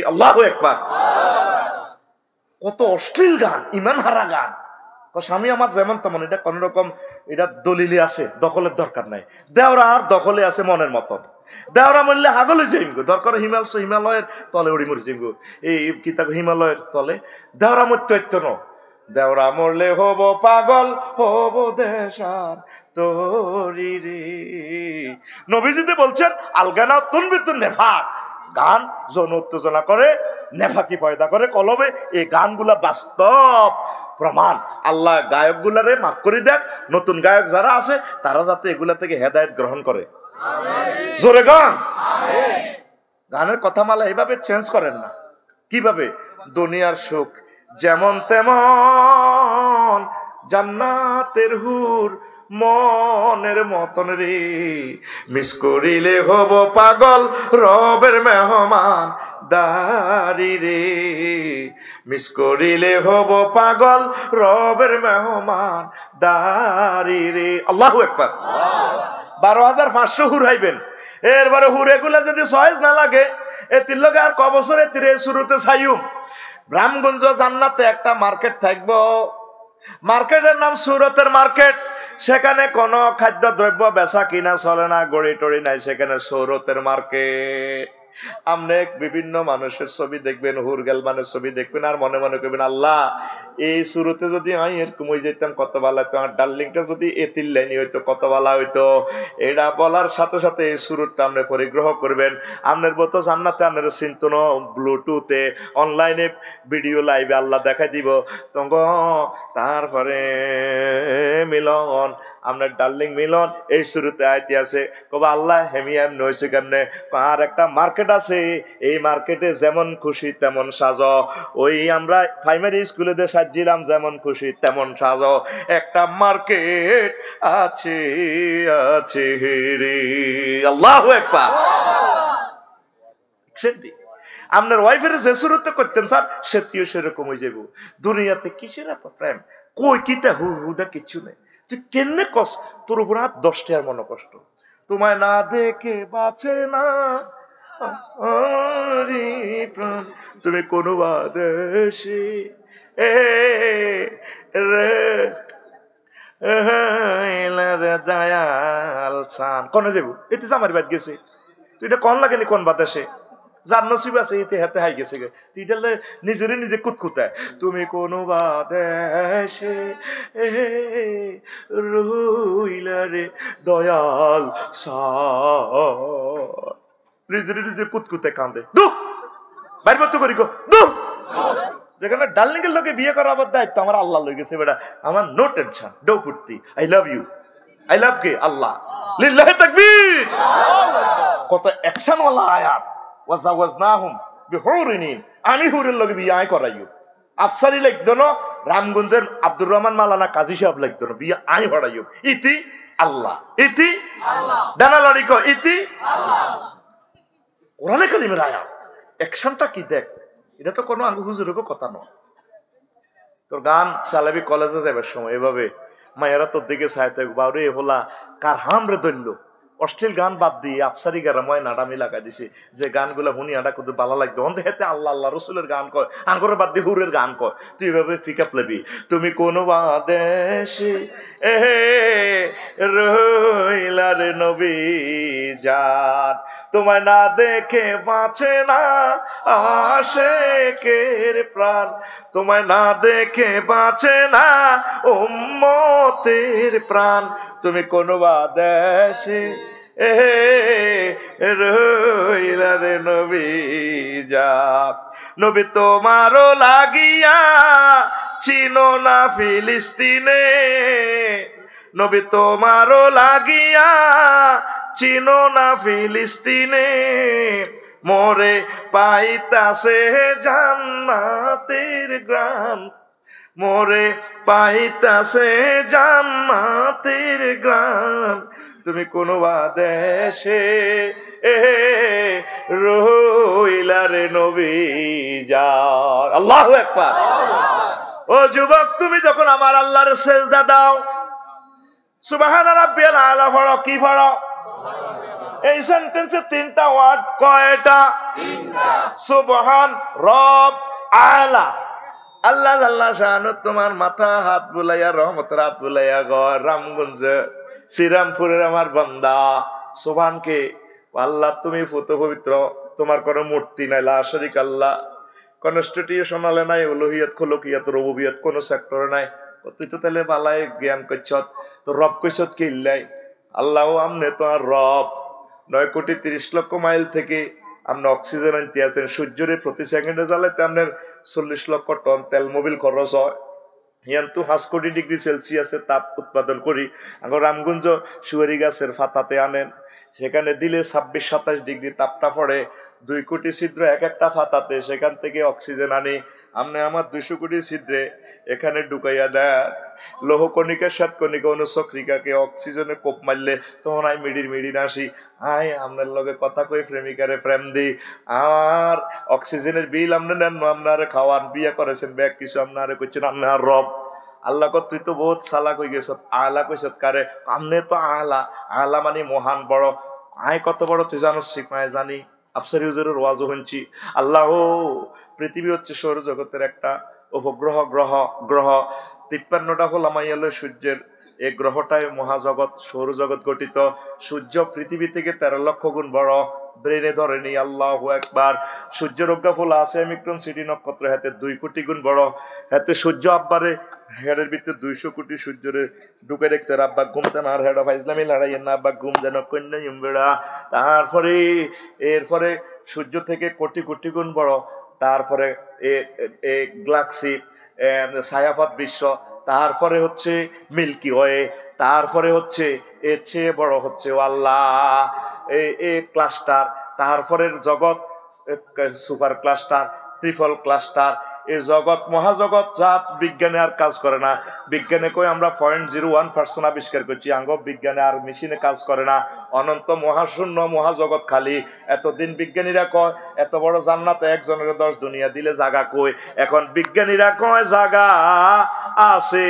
আল্লাহু আকবার কত অশ্লীল গান ইমান হারা গান স্বামী আমার যেমন তেমন এটা কোন রকম এটা দলিলে আছে দখলের দরকার নাই দেওরা আর দখলে আছে মনের মতন দেওরা মরলে হাগলে যাইব দরকার হিমালয়ের তলে উড়ি মরি যাইব এই কিতাব হিমালয়ের তলে দেওরা মরতে ন দেওরা মরলে হব পাগল হব দেশার তোরি রে নবীজিতে বলছেন আলগানা তুনবিতুন নেফাক গান যৌন উত্তেজনা করে নেফাকি পয়দা করে কলবে এই গানগুলা বাস্তব প্রমাণ আল্লাহ গায়ক গুলারে মাফ করে দেখ নতুন গায়ক যারা আছে তারা যাতে এগুলা থেকে হেদায়েত গ্রহণ করে জোরে গান গানের কথা মালা এইভাবে চেঞ্জ করেন না কিভাবে দুনিয়ার সুখ যেমন তেমন জান্নাতের হুর মনের মতন রে মিস করিলে হব পাগল রবের মেহমান দারি রে মিস করিলে হব পাগল রবের মেহমান দারি রে আল্লাহু আকবার 12,500 হুর হইবেন এরবারে হুরে গুলা যদি সহজ না লাগে এতির লগে আর ক বছরে তীরে শুরুতে ছাইম রামগঞ্জ জান্নাতে একটা মার্কেট থাকবো মার্কেটের নাম সুরতের মার্কেট সেখানে কোনো খাদ্য দ্রব্য বেচা কিনা চলে না গড়ি টড়ি নাই সেখানে সৌরতের মার্কেট আপনি বিভিন্ন মানুষের ছবি দেখবেন, হুরগেলমানের ছবি দেখবেন, আর মনে মনে করবেন আল্লাহ এই শুরুতে যদি আমি এরকম হয়ে যেতাম কত ভালো হইতো, আমার ডার্লিংটা যদি এতির লাইনি হইতো কত ভালো হইতো। এটা বলার সাথে সাথে এই শুরুটা আপনি পরিগ্রহ করবেন। আপনার মতো জান্নাতে আপনার চিন্তন ব্লুটুথে অনলাইনে ভিডিও লাইভে আল্লাহ দেখাই দিব তঙ্গ। তারপরে মিলন, আপনার ডার্লিং মিলন এই শুরুতে আইতে আছে, কবা আল্লাহ হেমিয়াম নইছে কেমনে, আর একটা মার্কেট আছে, এই মার্কেটে যেমন খুশি তেমন সাজো। ওই আমরা প্রাইমারি স্কুলে যে সাজিলাম যেমন খুশি তেমন সাজো, একটা মার্কেট আছে আছে রে। আল্লাহু আকবার। আপনার ওয়াইফের যে শুরুতে করতেন স্যার সেটিও সেরকম হয়ে যাব। দুনিয়াতে কিসের এত প্রেম, কই কিতা হুদা কিচ্ছু নেই। তুই কেমনে কস, তোর উপর আর 10টা আর মনে কষ্ট। তোমায় না দেখে বাঁচে না তুমি কোন বাদেশে দয়াল চান কোন যাব, এতে আমার বাদ গেছে। তুই এটা কন লাগেনি কোন বাতাসে, যার নসিব আছে এতে হাতে হাই গেছে গে। তুই এটা নিজেরে নিজে কুতকুতায়, তুমি কোন বাদেশে রইলা রে দয়াল নিজেরে নিজে কুতকুতায় কান্দে। দু বাইর মতো করি গো দু। যেখানে ডার্লিং এর লোকে বিয়ে করার দায়িত্ব আমার আল্লাহ লই গেছে বেটা, আমার নো টেনশন, ডো ফুর্তি। I love you, I love কে আল্লাহ, লিল্লাহি তাকবীর। কত অ্যাকশন ওয়ালা আয়াত, ওয়াজাওয়াজনাহুম বিহুরিন, আমি হুরের লগে বিয়ে আই করাইও। আফসারি লাগতো না, রামগঞ্জের আব্দুর রহমান মালানা কাজী সাহেব লাগতো না, বিয়ে আই হরাইও। ইতি আল্লাহ, ইতি আল্লাহ, দানালারি কো ইতি আল্লাহ। কোরআনে কারিমের আয়াত, অ্যাকশনটা কি দেখ, এটা তো কোনো আঙ্গু হুজুরের কথা নয়। তোর গান চালাবি কলেজে যাবার সময় এভাবে মায়েরা তোর দিকে চাইতে বাউরে হলা কার হাম রে ধরল, অশ্লীল গান বাদ দিয়ে আফসারি গারা ময় নাডামি লাগাই দিছে, যে গানগুলো শুনি আটা কত ভালো লাগতো অন্ধে হেতে আল্লাহ আল্লাহ রসুলের গান কয়, আঙ্গরে বাদ দিয়ে হুরের গান কয়। তুই এভাবে পিক আপ লেবি, তুমি কোন বাদেশে রইলা রে নবী জান, তোমায় না দেখে বাঁচে না আশেকের প্রাণ, তোমায় না দেখে বাঁচে না উম্মতের প্রাণ, তুমি কোন বাদেশে রইলা রে নবী জান। নবী তোমারও লাগিয়া চিনো না ফিলিস্তিনে, নবী তোমারও লাগিয়া চিনো না ফিলিস্তিনে, মোরে পাইতাছে জান্নাতের গ্রাম, মোরে পাইতাছে জান্নাতের গ্রাম, তুমি কোন বাদেশে রইলা রে নবী জান। আল্লাহু আকবার। ও যুবক, তুমি যখন আমার আল্লাহর সেজদা দাও, সুবহানা রাব্বিয়াল আলা পড়ো, কি পড়ো? এই সেন্টেন্সে 3টা ওয়ার্ড, কয়টা? 3টা। সুবহান রব আলা, আল্লাহ আল্লাহ শাহানত তোমার মাথা হাত বুলাইয়া রহমতের হাত বুলাইয়া গর রামগঞ্জ শ্রীরামপুরের আমার বান্দা সুবহানকে আল্লাহ, তুমি ফুত পবিত্র, তোমার কোনো মূর্তি নাই, লা শারীকা আল্লাহ, কনস্টিটিউশনালে নাই, উলুহিয়ত খলুকিয়ত রুবুবিয়ত কোন সেক্টরে নাই। তুই তো তাহলে বালাই জ্ঞান করছত, তো রব কইছত কি ইল্লাই আল্লাহ, আমনে তো আর রব 9,30,00,000 মাইল থেকে আপনি অক্সিজেন আনতে আসেন, সূর্যের প্রতি সেকেন্ডে জ্বালাইতে আপনার 40 লক্ষ টন তেল মোবিল খরচ হয়। ইয়ান্তু 5 কোটি ডিগ্রি সেলসিয়াসে তাপ উৎপাদন করি, এখন রামগঞ্জ সুয়ারি গাছের ফাতাতে আনেন, সেখানে দিলে 26-27 ডিগ্রি তাপটা পড়ে, 2 কোটি ছিদ্র এক একটা ফাতাতে, সেখান থেকে অক্সিজেন আনি আপনি আমার 200 কোটি ছিদ্রে এখানে ঢুকাইয়া দেয়। লৌহ কণিকা সাত কণিকা অনুচক্রিকাকে অক্সিজেনে কোপ মারলে তখন আমি মিডির আসি, আই আপনার লগে কথা কই প্রেমিকারে প্রেম দি, আর অক্সিজেনের বিল আপনি নেন, আপনারে খাওয়ান, বিয়ে করেছেন ব্যাগ কিছু আপনারে করছেন, আপনার রব। আল্লাহ কর তুই তো বহুত সালা কই গেছ, আলা কইস কারে, আমনে তো আলা, আলা মানে মহান বড়, আয় কত বড় তুই জানো? শিখায় জানি, আফসারি হুজুরের ওয়াজও শুনছি। আল্লাহ পৃথিবী হচ্ছে সৌরজগতের একটা উপগ্রহ, গ্রহ 53টা হল আমাইয়াল সূর্যের এই গ্রহটায় মহাজগৎ সৌরজগৎ গঠিত। সূর্য পৃথিবী থেকে 13 লক্ষ গুণ বড়। ব্রেনে ধরেনি, আল্লাহু আকবার। সূর্যের অজ্ঞাফুল আছে মিক্রন সিটি নক্ষত্র হাতে 2 কোটি গুণ বড়। হাতে সূর্য আব্বারে হেডের ভিতরে 200 কোটি সূর্যরে ঢুকে দেখতে আব্বা ঘুম যেন আর হেড অফ ইসলামী লড়াই না আব্বা ঘুম যেন কন্যা ইমবেড়া। তারপরে এরপরে সূর্য থেকে কোটি কোটি গুণ বড়। তারপরে গ্যালাক্সি, ছায়াপথ বিশ্ব, তারপরে হচ্ছে মিল্কি ওয়ে, তারপরে হচ্ছে এর চেয়ে বড় হচ্ছে আল্লাহ এই ক্লাস্টার, তারপরের জগৎ সুপার ক্লাস্টার, ট্রিপল ক্লাস্টার। এই জগৎ মহাজগৎ জাত বিজ্ঞানে আর কাজ করে না। বিজ্ঞানে কই আমরা 0.01% আবিষ্কার করছি, আঙ্গ বিজ্ঞানে আর মেশিনে কাজ করে না। অনন্ত মহাশূন্য মহাজগৎ খালি। এতদিন বিজ্ঞানীরা কয় এত বড় জান্নাতে একজনের 10 দুনিয়া দিলে জাগা কই। এখন বিজ্ঞানীরা কয় জাগা আছে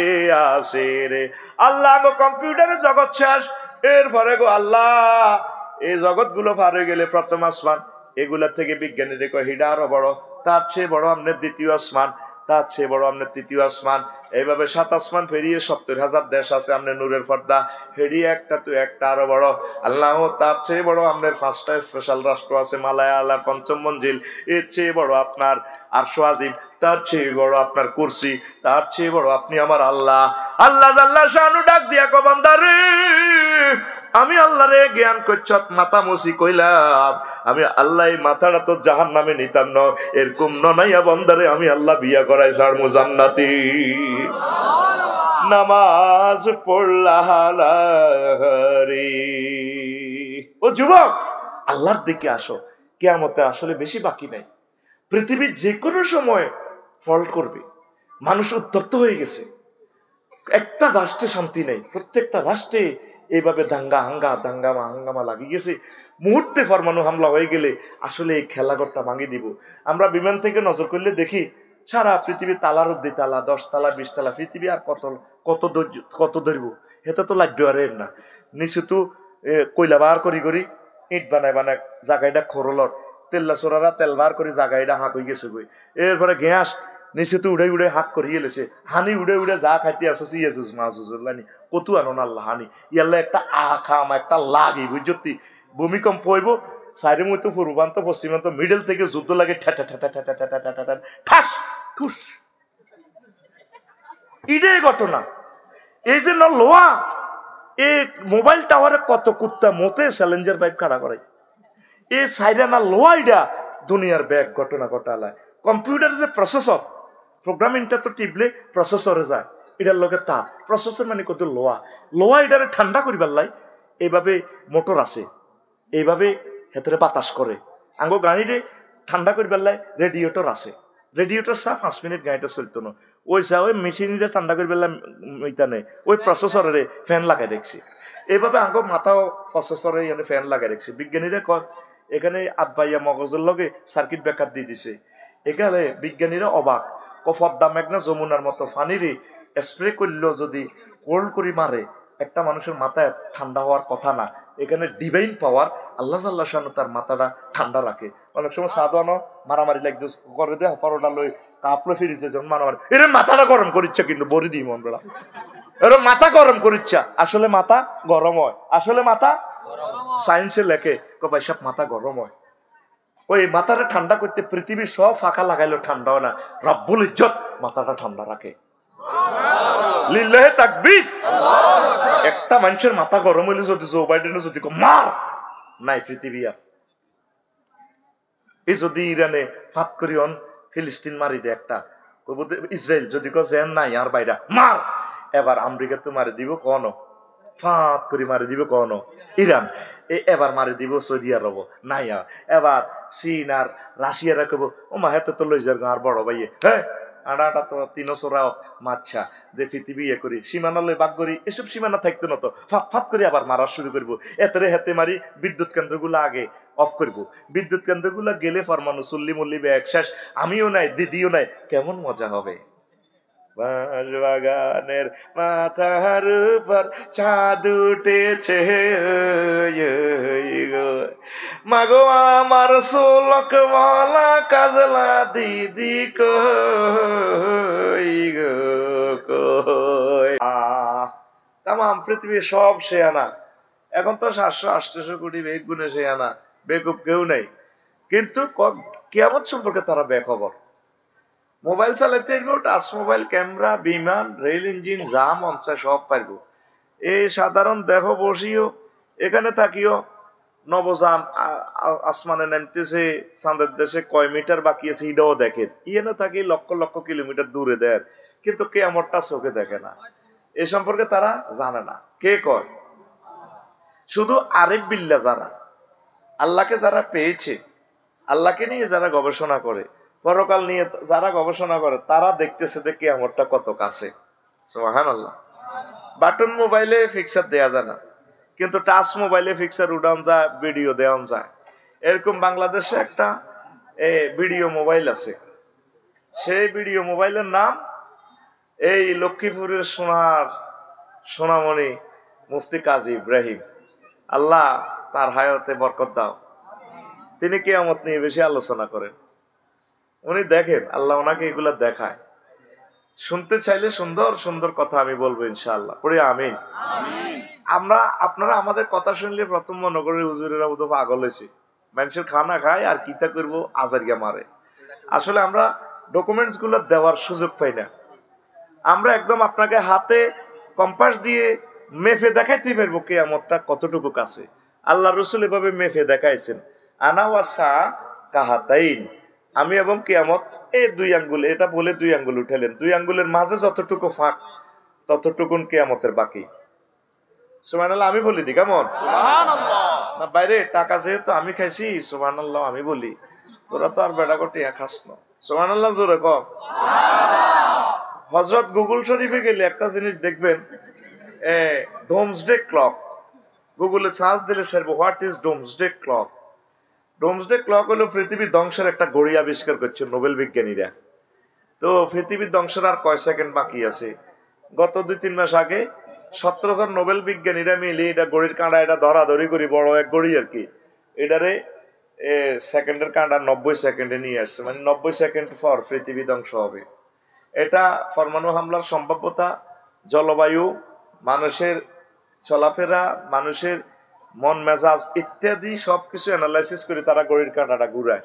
আছে রে। আল্লাহ গো কম্পিউটারের জগৎ শেষ। এরপরে গো আল্লাহ এই জগৎগুলো পার হয়ে গেলে প্রথম আসমান, এগুলা থেকে বিজ্ঞানীরা কয় হিডা আরো বড়, তার চেয়ে বড় আপনার দ্বিতীয় আসমান, তার চেয়ে বড় আপনার তৃতীয় আসমান। এইভাবে 7 আসমান পেরিয়ে 70,000 দেশ আছে আপনার নূরের পর্দা হেরিয়ে একটা তো একটা আরো বড়। আল্লাহ তার চেয়ে বড় আপনার 5টা স্পেশাল রাষ্ট্র আছে মালায়ালার 5ম মঞ্জিল, এর চেয়ে বড় আপনার আরশো আজিম, তার চেয়ে বড় আপনার কুরসি, তার চেয়ে বড় আপনি আমার আল্লাহ। আল্লাহ জাল্লা শানু ডাক দিয়া কো বান্দা রে, আমি আল্লাহ রে জ্ঞান করছত মাথা মুসি কইলাম, আমি আল্লাহ এই মাথাটা তো জাহান্নামে নিতাম ন, এরকম ননাইয়া বন্দারে আমি আল্লাহ বিয়া করাই ছাড়মু জান্নাতি। নামাজ পড়লা রে। ও যুবক, আল্লাহর দিকে আসো, কিয়ামতে আসলে বেশি বাকি নাই। পৃথিবীর যে কোনো সময় ফল্ট করবে। মানুষ উত্তপ্ত হয়ে গেছে, একটা রাষ্ট্রে শান্তি নেই, প্রত্যেকটা রাষ্ট্রে এইভাবে হাঙ্গামা লাগিয়ে গেছে। মুহূর্তে পরমাণু হামলা হয়ে গেলে আসলে এই খেলাঘরটা ভাঙিয়ে দিব। আমরা বিমান থেকে নজর করলে দেখি সারা পৃথিবী তালার অব্দি তালা, 10 তালা 20 তালা। পৃথিবী আর কত ধরব, হেতে তো লাগবে আর এর না। নিচে তো কয়লা বার করি ইট বানায় জাগাইটা খরলর, তেল্লা চোরারা তেল বার করে জাগাইটা হাঁক হয়ে গেছে গই। এরপরে গ্যাস নিচে তো উড়ে হাঁক করিয়ে লেছে, হানি উড়ে যা খাইতে আসছি ইয়েজুজ মাহুজুর লানি কত আনো আল্লাহ হানি ইয়াল্লা একটা আখাম একটা লাগি বুঝতি। ভূমিকম্প হইব সাইডের মধ্যে পূর্বান্ত পশ্চিমান্ত মিডল থেকে যুদ্ধ লাগে, ঠাস ঠুস। এটাই ঘটনা। এই যে না লোয়া এই মোবাইল টাওয়ারে কত কুত্তা মতে চ্যালেঞ্জার পাইপ খাড়া করে, এই সাইডে না লোয়া এটা দুনিয়ার ব্যাগ ঘটনা ঘটালায়। কম্পিউটার যে প্রসেসর, প্রোগ্রামিংটা তো টিপলে প্রসেসরে যায়, এটার লগে তার প্রসেসর মানে কত লোয়া এটারে ঠান্ডা করিবার লাই এইভাবে মোটর আছে, এইভাবে হেতরে বাতাস করে। আঙ্গো গাড়িরে ঠান্ডা করিবার লাই রেডিয়েটর আছে, রেডিয়েটর চা 5 মিনিট গাড়িটা চলতো না, ওই চা ওই মেশিনটা ঠান্ডা করিবার ওইটা নেই, ওই প্রসেসরে ফ্যান লাগাই দেখছি। এইভাবে আঙ্গো মাথাও প্রসেসরে ফ্যান লাগাই দেখছি। বিজ্ঞানীরা কয় এখানে আব্বাইয়া মগজের লগে সার্কিট ব্রেকার দিয়ে দিছে। এখানে বিজ্ঞানীরা অবাক, কফদ্দা মেঘনা যমুনার মতো পানিরে স্প্রে করলেও যদি কোল্ড করে মারে একটা মানুষের মাথায় ঠান্ডা হওয়ার কথা না। এখানে ডিভাইন পাওয়ার, আল্লাহ জাল্লাহ শানু তার মাথাটা ঠান্ডা রাখে। অনেক সময় সাধারণ মারামারি লাগবে করে দেয়, পরোটা লই কাপড়ে ফিরিতে যখন মারামারি, এর মাথাটা গরম করিচ্ছা কিন্তু বড়ি দিই মনবেলা, এর মাথা গরম করিচ্ছা। আসলে মাথা গরম হয়, আসলে মাথা সায়েন্সে লেখে ভাই সব মাথা গরম হয়। ওই মাথাটা ঠান্ডা করতে পৃথিবীর সব ফাঁকা লাগাইলো ঠান্ডা হয় না, রব্বুল ইজ্জত মাথাটা ঠান্ডা রাখে। লিল্লাহি তাকবীর। একটা মানুষের মাথা গরম হইলে যদি জো বাইডেন যদি মার নাই পৃথিবী আর। এই যদি ইরানে ফাত করি অন ফিলিস্তিন মারি দে একটা, ইসরায়েল যদি কেন নাই আর বাইরা মার, এবার আমেরিকা তো মারি দিব কোন, ফাত করে মারি দিব কোন ইরান, এবার মারি দিব সৌদি আরব নাই, এবার চীন আর রাশিয়ারা কব ও মা হেতে তো লই যার আর বড় ভাইয়ে, হ্যাঁ আড়াটা তো 300 মাচ্ছা যে পৃথিবী করি সীমানা লই বাগ করি, এসব সীমানা থাকতো না তো ফাত করে আবার মারা শুরু করবো। এতরে হেতে মারি বিদ্যুৎ কেন্দ্রগুলো আগে অফ করবো, বিদ্যুৎ কেন্দ্রগুলো গেলে ফরমানু চল্লি মল্লি ব্যাগ শেষ, আমিও নাই দিদিও নাই, কেমন মজা হবে। বাগানের মাথার উপর চাঁদ উঠেছে মাগো আমার সোলক বলা কাজলা দিদি কই গো কই। তাম পৃথিবীর সব শেয়ানা, এখন তো 700-800 কোটি বেগ গুণে শেয়ানা, বেকুব কেউ নেই, কিন্তু কিয়ামত সম্পর্কে তারা বেখবর। মোবাইল চালাতে পারবো, টাচ মোবাইল, ক্যামেরা, বিমান, রেল ইঞ্জিন, যা মন চায় সব পারবো। এই সাধারণ দেহ বসিও, এখানে থাকিও, নবযান আসমানে নামতেছে, চাঁদের দেশে কয় মিটার বাকি আছে এটাও দেখে, ইয়েনে থাকি লক্ষ লক্ষ কিলোমিটার দূরে দেয়, কিন্তু কিয়ামতটা চোখে দেখে না। এ সম্পর্কে তারা জানে না। কে কয়? শুধু আরিফ বিল্লাহ যারা, আল্লাহকে যারা পেয়েছে, আল্লাহকে নিয়ে যারা গবেষণা করে, পরকাল নিয়ে যারা গবেষণা করে, তারা দেখতেছে যে কিয়ামতটা কত কাছে। সুবহানাল্লাহ। বাটন মোবাইলে ফিক্সার দেয়া যায় না, কিন্তু টাচ মোবাইলে ফিক্সার উঠান যায়, ভিডিও দেওয়া যায়। এরকম বাংলাদেশে একটা ভিডিও মোবাইল আছে, সেই ভিডিও মোবাইলের নাম এই লক্ষ্মীপুরের সোনামণি মুফতি কাজী ইব্রাহিম, আল্লাহ তার হায়াতে বরকত দাও। তিনি কিয়ামত নিয়ে বেশি আলোচনা করেন। উনি দেখেন, আল্লাহ ওনাকে এগুলা দেখায়। শুনতে চাইলে সুন্দর সুন্দর কথা আমি বলবো ইনশাআল্লাহ, পড়ি আমিন। আপনারা আমাদের কথা শুনলে প্রথম মনে করে হুজুরেরা বোধ পাগল হয়েছে, মানুষের খানা খায় আর কিতা করবো, আজারিয়া মারে। আসলে আমরা ডকুমেন্টস গুলো দেওয়ার সুযোগ পাই না। আমরা একদম আপনাকে হাতে কম্পাস দিয়ে মেপে দেখাইতে পারবো কিয়ামতটা কতটুকু কাছে। আল্লাহ রসুল এভাবে মেপে দেখাইছেন, আনা ওয়াসা কাহাতাইন, আমি এবং কিয়ামত এই 2 আঙ্গুল, এটা বলে 2 আঙ্গুল উঠালেন, 2 আঙ্গুলের মাঝে যতটুকু ফাঁক ততটুকুন কিয়ামতের বাকি। সুবহানাল্লাহ আমি বলি দি কেমন? না বাইরে টাকা যেহেতু আমি খাইছি, সুবহানাল্লাহ আমি বলি, তোরা তো আর বেড়া কোটি খাস না। সুবহানাল্লাহ জোরে কর। হযরত গুগল শরীফে গেলে একটা জিনিস দেখবেন, ডোমসডে ক্লক, গুগলে সার্চ দিলে সারবো হোয়াট ইজ ডোমসডে ক্লক। ডোমসডে ক্লক হলো পৃথিবী ধ্বংসের একটা ঘড়ি আবিষ্কার করছে নোবেল বিজ্ঞানীরা। তো পৃথিবীর ধ্বংসের আর কয় সেকেন্ড বাকি আছে। গত 2-3 মাস আগে 17 জন নোবেল বিজ্ঞানীরা মিলে এটা ঘড়ির কাঁটা, এটা ধরাধরি করি, বড় এক ঘড়ি আর কি, এটারে সেকেন্ডের কাঁটা 90 সেকেন্ডে নিয়ে আসছে, মানে 90 সেকেন্ড পর পৃথিবী ধ্বংস হবে। এটা পরমাণু হামলার সম্ভাব্যতা, জলবায়ু, মানুষের চলাফেরা, মানুষের মন মেজাজ ইত্যাদি সবকিছু অ্যানালাইসিস করে তারা ঘড়ির কাঁটাটা ঘুরায়।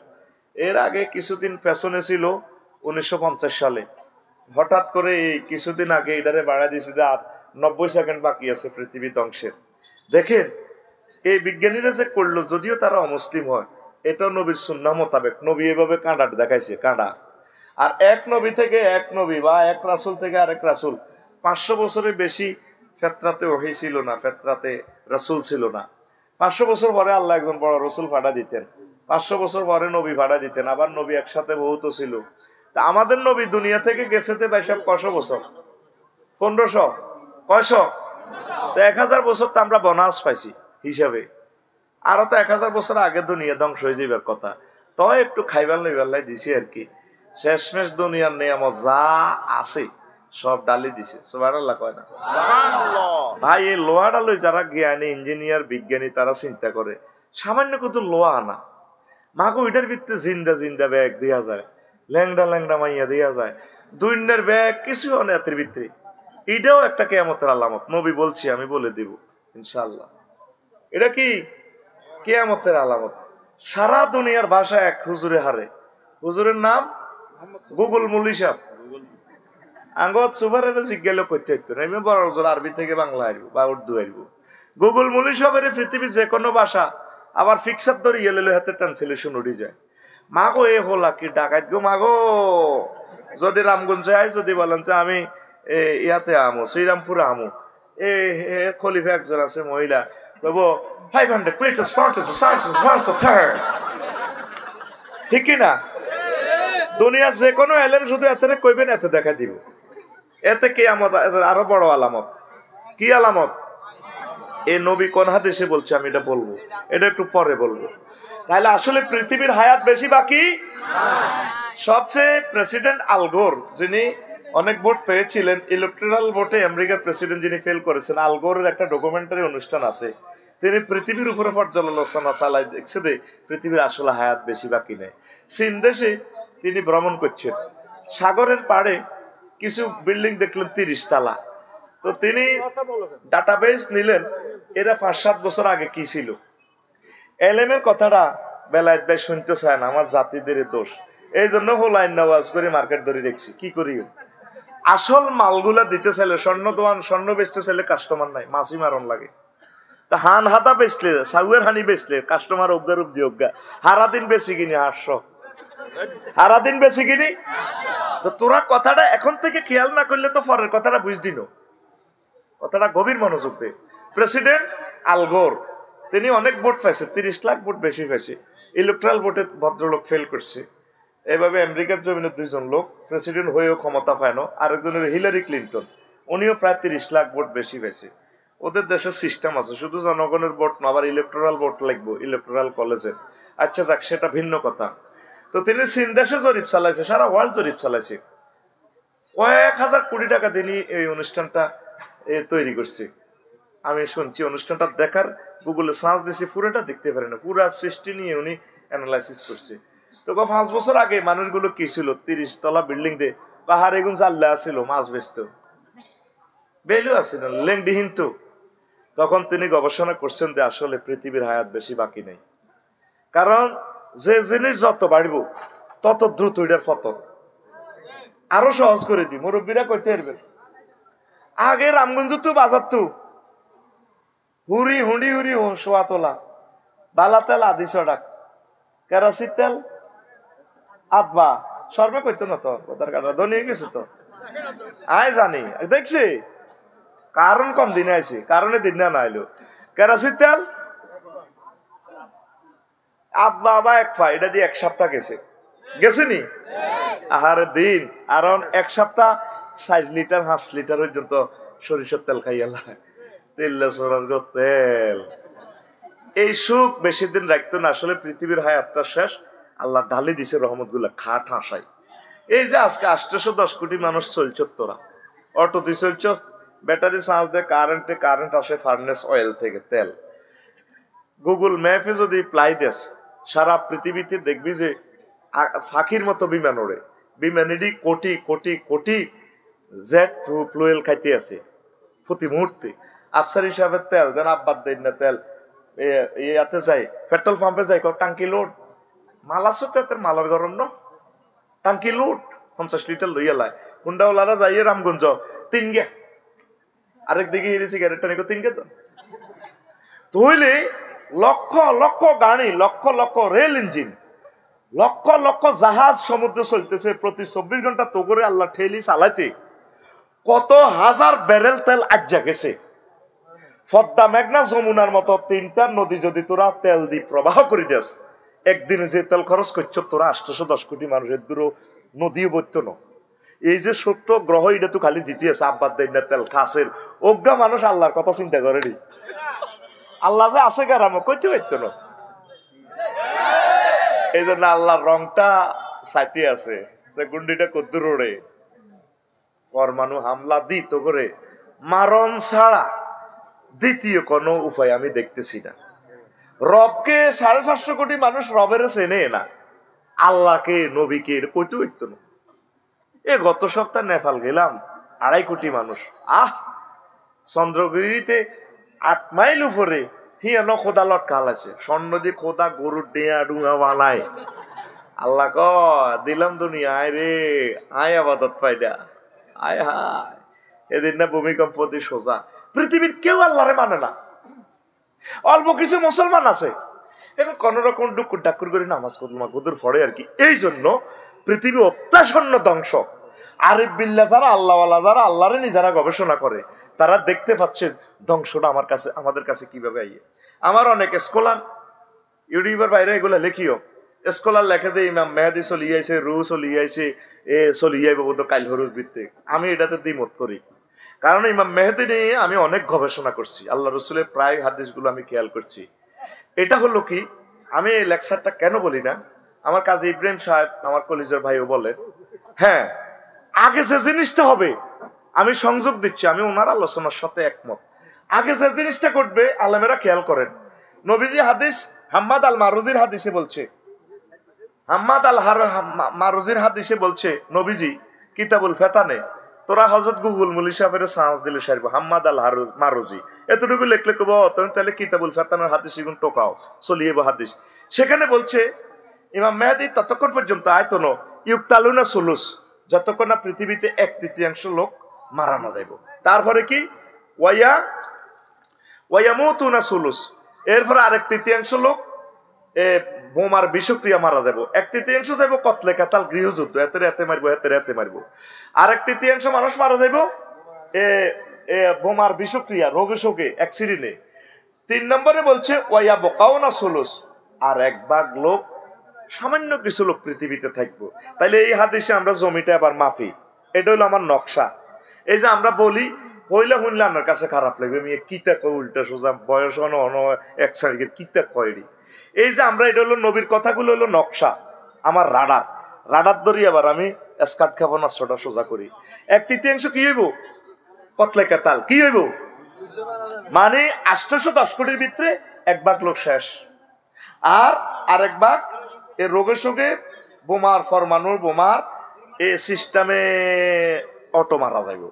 এর আগে কিছুদিন পেছনে ছিল 1950 সালে, হঠাৎ করে এই কিছুদিন আগে এটারে বাড়াই দিয়েছে যে আর 90 সেকেন্ড বাকি আছে পৃথিবী ধ্বংসের। দেখেন এই বিজ্ঞানীরা যে করলো, যদিও তারা অমুসলিম হয়, এটা নবীর সুন্নাহ মোতাবেক নবী এভাবে কাঁটা দেখাইছে, কাঁটা। আর এক নবী থেকে এক নবী বা এক রাসূল থেকে আরেক রাসূল 500 বছরের বেশি ফেতরাতে ওহী ছিল না, ফেতরাতে রাসূল ছিল না। 500 বছর পরে আল্লাহ একজন বড় রাসূল পাঠা দিতেন, 500 বছর পরে নবী পাঠা দিতেন, আবার নবী একসাথে বহুত ছিল। তা আমাদের নবী দুনিয়া থেকে গেছে তে ভাই সব কয়শো বছর? 1500, কয়শো? তো 1000 বছর তো আমরা বোনাস পাইছি হিসাবে, আরো তো 1000 বছর আগে দুনিয়া ধ্বংস হয়ে যাবার কথা। তো একটু খাইবার লইবার দিছি আর কি। শেষমেশ দুনিয়ার নিয়ামত যা আছে সব ডালি দিছে। সুবহানাল্লাহ কয় না? ভাই এই লোহাটা লই যারা জ্ঞানী, ইঞ্জিনিয়ার, বিজ্ঞানী তারা চিন্তা করে, সামান্য কত লোহা আনা, মাগো এটার ভিত্তিতে জিন্দা জিন্দা ব্যাগ দেওয়া যায়, ল্যাংডা ল্যাংডা মাইয়া দেওয়া যায়, দুইনের ব্যাগ কিছু অনেকের ভিতরে। এটাও একটা কিয়ামতের আলামত, নবী বলছি, আমি বলে দিব ইনশাআল্লাহ। এটা কি কিয়ামতের আলামত? সারা দুনিয়ার ভাষা এক হুজুরে হারে, হুজুরের নাম গুগল মুলি সাহেব। আঙ্গত সুপারের জিজ্ঞাসা করতে হইতো না, আমি বড় হুজুর আরবি থেকে বাংলা আসবো বা উর্দু আসবো। গুগল মুলি সাহেবের পৃথিবীর যে কোনো ভাষা আবার ফিক্সার ধরে ইয়ে লেলে হাতে ট্রান্সলেশন উঠে যায়। মাগো এ হলা কি ডাকাত গো মাগো, যদি রামগঞ্জে আই, যদি বলেন যে আমি ইয়াতে আমো, শ্রীরামপুরে আমো, খলিফা একজন আছে মহিলা, বলবো 500 greatest fountains of science once a third, ঠিক কিনা? দুনিয়ার যে কোনো এলেম শুধু এতে কইবেন, এতে দেখা দিব। এতে কিয়ামত আরো বড় আলামত। কি আলামত? এ নবী কোন হাদিসে বলছে আমি এটা বলবো, এটা একটু পরে বলবো। তাহলে আসলে পৃথিবীর হায়াত বেশি বাকি। সবচেয়ে প্রেসিডেন্ট আল গোর, যিনি অনেক ভোট পেয়েছিলেন, ইলেকট্রাল ভোটে আমেরিকার প্রেসিডেন্ট যিনি ফেল করেছেন, আল গোরের একটা ডকুমেন্টারি অনুষ্ঠান আছে। তিনি পৃথিবীর উপরে পর্যালোচনা চালায়, দেখছে যে পৃথিবীর আসলে হায়াত বেশি বাকি নেই। চীন দেশে তিনি ভ্রমণ করছেন, সাগরের পাড়ে কিছু বিল্ডিং দেখলেন 30 তলা। তো তো তিনি ডাটাবেস নিলেন, এরা 5-7 বছর আগে কি ছিল। এলেমের কথাটা বেলায়েত ভাই শুনতে চায় না, আমার জাতিদের দোষ, এই জন্য হোলাইন নামাজ করে মার্কেট ধরে রেখেছি। কি করি, আসল মালগুলা দিতে চাইলে, স্বর্ণ দোয়ান স্বর্ণ বেচতে চাইলে কাস্টমার নাই, মাছি মারণ লাগে। তা হান হাতা বেচলে, সাউয়ের হানি বেচলে কাস্টমার অজ্ঞার অব্দি অজ্ঞা। হারাদিন বেশি কিনি 800, হারাদিন বেশি কিনি। তো তোরা কথাটা এখন থেকে খেয়াল না করলে তো পরের কথাটা বুঝদি না, কথাটা গভীর মনোযোগ দে। প্রেসিডেন্ট আল গোর, তিনি অনেক ভোট পাইছে, 30 লাখ ভোট বেশি পাইছে। ইলেকট্রাল ভোটে ভদ্রলোক ফেল করছে। এভাবে আমেরিকার জমিনে 2 জন লোক প্রেসিডেন্ট হয়েও ক্ষমতা পায় না। আরেকজনের হিলারি ক্লিন্টন, উনিও প্রায় 30 লাখ ভোট বেশি পাইছে। ওদের দেশের সিস্টেম আছে, শুধু জনগণের ভোট না, আবার ইলেকট্রাল ভোট লাগবে ইলেকট্রাল কলেজে। আচ্ছা যাক, সেটা ভিন্ন কথা। তো তিনি চীন দেশে জরিপ চালাইছে, সারা ওয়ার্ল্ড জরিপ চালাইছে। কয়েক হাজার কোটি টাকা তিনি এই অনুষ্ঠানটা তৈরি করছে। আমি শুনছি অনুষ্ঠানটা দেখার, গুগলে সার্চ দিয়েছি, পুরোটা দেখতে পারে না, পুরা সৃষ্টি নিয়ে উনি অ্যানালাইসিস করছে। তো 5 বছর আগে মানুষগুলো কি ছিল, 30 তলা বিল্ডিং দিয়ে পাহাড় এগুন জাল্লা ছিল, মাছ বেচত, বেলু আছিল লেংডিহীন। তো তখন তিনি গবেষণা করছেন যে আসলে পৃথিবীর হায়াত বেশি বাকি নেই, কারণ যে জিনিস যত বাড়ব তত দ্রুত এটার পতন। আরো সহজ করে দিই, মুরব্বীরা কইতে পারবেন, আগে রামগঞ্জ তো বাজার তো হুড়ি হুঁড়ি হুড়ি সোয়া তোলা, বালা তেল 250 টাকা, কেরাসিন তেল আধবা সর্বে কইতো না। তো ওদের কাটা ধনী হয়ে গেছে তো, আয় জানি দেখছি কারণ কম দিনে আইছি, কারণে দিন না আইলো। কেরাসিন তেল আধবা বা 1 পা, এটা দিয়ে 1 সপ্তাহ গেছে নি। আহারে দিন, আর 1 সপ্তাহ 60 লিটার 5 লিটার পর্যন্ত সরিষার তেল খাইয়ালা, তেল। এই সুখ বেশি দিন রাখতো না। আসলে পৃথিবীর হায়াতটা শেষ, আল্লাহ ঢালি দিছে রহমত গুলা খা ঠাসাই। এই যে আজকে 810 কোটি মানুষ চলছ, তোরা অটো দিয়ে চলছ, ব্যাটারি চার্জ দেয়, কারেন্ট আসে ফার্নেস অয়েল থেকে তেল। গুগল ম্যাপে যদি প্লাই দেস, সারা পৃথিবীতে দেখবি যে ফাঁকির মতো বিমান ওড়ে, বিমানেরই কোটি কোটি কোটি জেট ফুয়েল খাইতে আছে প্রতি মুহূর্তে। আফসার হিসাবে তেল যেন আব্বাদ দেন না, তেল ইয়াতে যাই, পেট্রোল পাম্পে যাই, টাঙ্কি লোড মাল আছে তো, এত মালার গরম ন, টাঙ্কি লোড 50 লিটার লইয়া লাই। হুন্ডাওয়ালারা যাইয়ে রামগঞ্জ 3 গে, আরেক দিকে সিগারেটটা নিকো 3 গে। তো হইলে লক্ষ লক্ষ গাড়ি, লক্ষ লক্ষ রেল ইঞ্জিন, লক্ষ লক্ষ জাহাজ সমুদ্র চলতেছে প্রতি 24 ঘন্টা। তো করে আল্লাহ ঠেলি চালাইতে কত হাজার ব্যারেল তেল আজ্জা গেছে। পদ্মা, মেঘনা, যমুনার মতো 3টা নদী যদি তোরা তেল দিয়ে প্রবাহ করে দিস, একদিনে যে তেল খরচ করছো তোরা 810 কোটি মানুষের দূর নদীও বইতো না। এই যে সত্য গ্রহ, এটা তো খালি দিতে আছে আব্বাদ দেন না তেল খাসের। অজ্ঞা মানুষ আল্লাহর কথা চিন্তা করেনি, আল্লাহ যে আসে গারাম কইতে হইতো না। এই জন্য আল্লাহর রংটা সাইতে আছে, সে গুন্ডিটা কদ্দুর ওড়ে। পরমাণু হামলা দিত করে মারণ ছাড়া দ্বিতীয় কোনো উপায় আমি দেখতেছি না। রবকে 750 কোটি মানুষ রবের চেনে না, আল্লাহকে নবীকে কইতে হইতো না। গত সপ্তাহ নেপাল গেলাম, 2.5 কোটি মানুষ। চন্দ্রগিরিতে 8 মাইল উপরে হিয়ানো খোদা লটকাল আছে, স্বর্ণ দিয়ে খোদা গরুর ডেয়া ডুঙা বানায়। আল্লাহ ক দিলাম দুনিয়া, আয় রে আয় আবাদত পাইডা, আয় হায়। এদিন না ভূমিকম্প দিয়ে সোজা। পৃথিবীর কেউ আল্লাহরে মানে না, অল্প কিছু মুসলমান আছে, এখন কোন রকম ডুকুর ডাকুর করে নামাজ করলাম গুদুর ফড়ে আর কি। এই জন্য পৃথিবী অত্যাসন্ন ধ্বংস। আরিফ বিল্লাহ যারা, আল্লাহওয়ালা যারা, আল্লাহরে নিজেরা গবেষণা করে, তারা দেখতে পাচ্ছেন ধ্বংসটা আমাদের কাছে কিভাবে আইয়ে। আমার অনেক স্কলার ইউটিউবের বাইরে এগুলো লেখিও, স্কলার লেখে যে ইমাম মেহেদি চলিয়াইছে, রু চলিয়াইছে, চলিয়াইব বোধ কাইল হরুর ভিত্তিক। আমি এটাতে দ্বিমত করি, কারণ ইমাম মেহেদি নিয়ে আমি অনেক গবেষণা করছি, আল্লাহ রসুলের প্রায় হাদিসগুলো আমি খেয়াল করছি। এটা হলো কি, আমি এই লেকচারটা কেন বলি না, আমার কাজী ইব্রাহিম সাহেব আমার কলিজার ভাইও বলে, হ্যাঁ আগে যে জিনিসটা হবে, আমি সংযোগ দিচ্ছি, আমি ওনার আলোচনার সাথে একমত। আগে যে জিনিসটা করবে আলেমেরা খেয়াল করেন। নবীজি হাদিস হাম্মাদ আল মারুজির হাদিসে বলছে, হাম্মাদ আল মারুজির হাদিসে বলছে নবীজি কিতাবুল ফেতানে, তোরা হজরত গুগল মুলি সাহেবের সাহস দিলে সারব হাম্মাদ আল মারুজি এতটুকু লেখলে কব তুমি তাহলে কিতাবুল ফাতানের হাদিস ইগুন টোকাও চলিয়ে হাদিস। সেখানে বলছে ইমাম মেহেদী ততক্ষণ পর্যন্ত আয়তন ইউক্তালুনা সুলুস, যতক্ষণ না পৃথিবীতে 1/3 লোক মারা না যাইব। তারপরে কি ওয়ায়ামুতুনা সুলুস, এরপরে 1/3 লোক বোমার বিষক্রিয়া মারা যাব। 1/3 যাইব কতলে কাতাল গৃহযুদ্ধ, এতে এতে মারবো এতে এতে মারবো। 1/3 মানুষ মারা যাইব বোমার বিষক্রিয়া রোগে শোকে অ্যাক্সিডেন্টে। 3 নম্বরে বলছে ওয়া বকাউনা সুলুস, আর 1/3 লোক সামান্য কিছু লোক পৃথিবীতে থাকবো। তাইলে এই হাদিসে আমরা জমিটা আবার মাফি, এটা হলো আমার নকশা। এই যে আমরা বলি হইলে শুনলে আমার কাছে খারাপ লাগবে, আমি কিতা কয় উল্টা সোজা বয়স এক সারিকের কিতা কয়রি। এই যে আমরা এটা হলো নবীর কথাগুলো হলো নকশা, আমার রাডার ধরি আবার আমি স্কার্ট ক্ষেপণাস্ত্রটা সোজা করি। 1/3 কি হইব কতলে কাতাল কি হইব, মানে 810 কোটির ভিতরে 1/3 লোক শেষ, আর 1/3 এ রোগে শোকে বোমার ফরমানুর বোমার এ সিস্টেমে অটো মারা যাইব,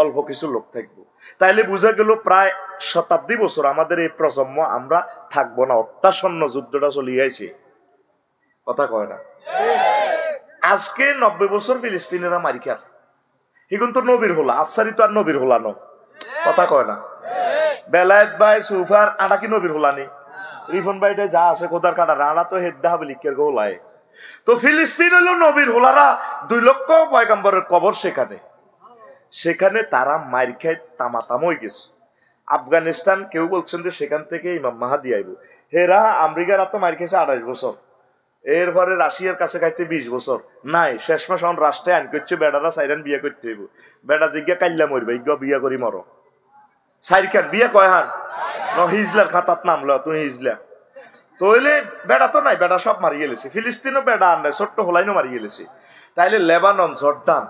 অল্প কিছু লোক থাকবো। তাইলে বুঝা গেল প্রায় শতাব্দী বছর আমাদের এই প্রজন্ম আমরা থাকবো না, অত্যাসন্ন যুদ্ধটা চলিয়ে আইছে, কথা কয় না। আজকে 90 বছর ফিলিস্তিনিরা মারি খার, এখন তো নবীর হলা আফসারি তো আর নবীর হলা ন, কথা কয় না। বেলায়েত ভাই সুফার আটা কি নবীর হলা নি, রিফন ভাইটা যা আছে খোদার কাটা রানা তো হেদ্দা হবে লিখের গোলায়। তো ফিলিস্তিন হলো নবীর হোলারা 2 লক্ষ পয়গম্বরের কবর সেখানে তারা মার খায় তামাতাম হয়ে গেছে। আফগানিস্তান কেউ বলছেন যে সেখান থেকে ইমাম মাহাদি আইব, হেরা আমেরিকার তো মার খেয়েছে 28 বছর, এরপরে রাশিয়ার কাছে খাইতে 20 বছর নাই। শেষ মাস এখন রাষ্ট্রে আইন করছে বেড়ারা সাইরান বিয়ে করতে হইব, বেড়া জিজ্ঞা কাইল্লা মরবে ইজ্ঞ বিয়া করি মরো সাইরখান বিয়া কয় হান হিজলার খাতাত নামলো তুমি হিজলা তো হইলে বেড়া তো নাই, বেড়া সব মারি গেলেছে। ফিলিস্তিনও বেড়া আন নাই, ছোট্ট হোলাইনও মারি গেলেছে। তাইলে লেবানন জর্দান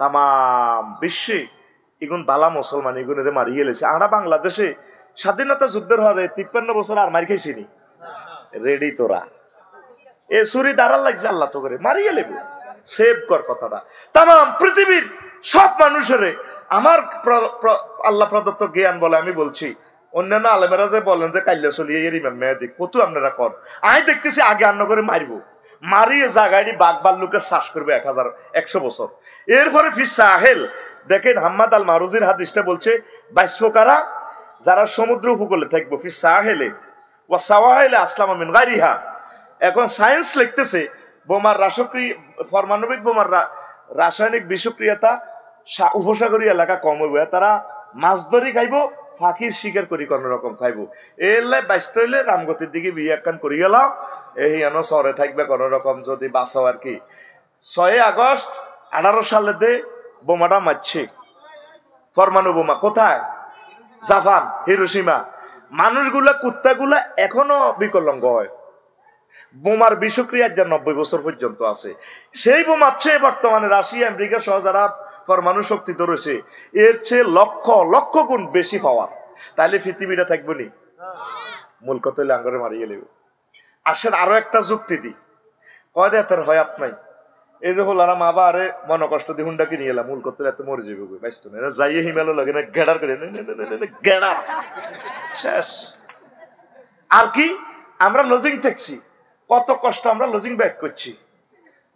তামাম বিশ্বে এগুন বালা মুসলমান এগুনের মারি গেলেছে। আমরা বাংলাদেশে স্বাধীনতা যুদ্ধের হওয়ার 53 বছর আর মারি খাইছিনি, রেডি তোরা এ সুরি দাঁড়াল লাগছে আল্লাহ তো করে মারি গেলে সেভ কর কথাটা। তামাম পৃথিবীর সব মানুষের আমার আল্লাহ প্রদত্ত জ্ঞান বলে আমি বলছি, অন্যান্য আলেমেরা যে বলেন যে কাইল্লা চলিয়ে এর ইমাম মেহেদী কত আপনারা কর, আমি দেখতেছি আগে আন্ন করে মারবো, মারিয়ে জায়গায় বাঘ বাল্লুকে শ্বাস করবে 100 বছর। এরপরে ফির সাহেল দেখেন হাম্মাদ আল মারুজির হাদিসটা বলছে বাইশফোকারা যারা সমুদ্র উপকূলে থাকবো ফির সাহেলে ও সাওয়াহেলে আসলাম মিন গায়রিহা। এখন সায়েন্স লিখতেছে বোমার পারমাণবিক বোমার রাসায়নিক বিষক্রিয়তা উপসাগরীয় এলাকা কম হইব, তারা মাছ ধরি খাইব, ফাঁকির শিকার করি কোন রকম খাইব। এলাই ব্যস্ত হইলে রামগতির দিকে বিয়ে একখান করি গেল, এই এন শহরে থাকবে কোন রকম যদি বাঁচাও আর কি। 6 আগস্ট 18 সালে দে বোমাটা মারছে, পরমাণু বোমা কোথায়, জাপান হিরোশিমা। মানুষগুলা কুত্তাগুলা এখনো বিকলাঙ্গ হয়, বোমার বিষক্রিয়া যা 90 বছর পর্যন্ত আছে। সেই বোমার চেয়ে বর্তমানে রাশিয়া আমেরিকা সহ যারা পরমাণু শক্তি ধরেছে এর চেয়ে লক্ষ লক্ষ গুণ বেশি পাওয়ার। তাহলে পৃথিবীটা থাকবো নি, মূল কথা হলে আঙ্গরে মারিয়ে নেবে। আসেন আরো একটা যুক্তি দি, কয়দে এত হয় আপনাই এই যে হলারা মা বা আরে মনে কষ্ট দিয়ে হুন্ডা কিনে এলাম, মূল কথা এত মরে যাবে ব্যস্ত না যাইয়ে হিমালয় লাগে না গেড়ার করে গেড়ার শেষ। আর কি আমরা লজিং থাকছি, কত কষ্ট আমরা লজিং ব্যাগ করছি,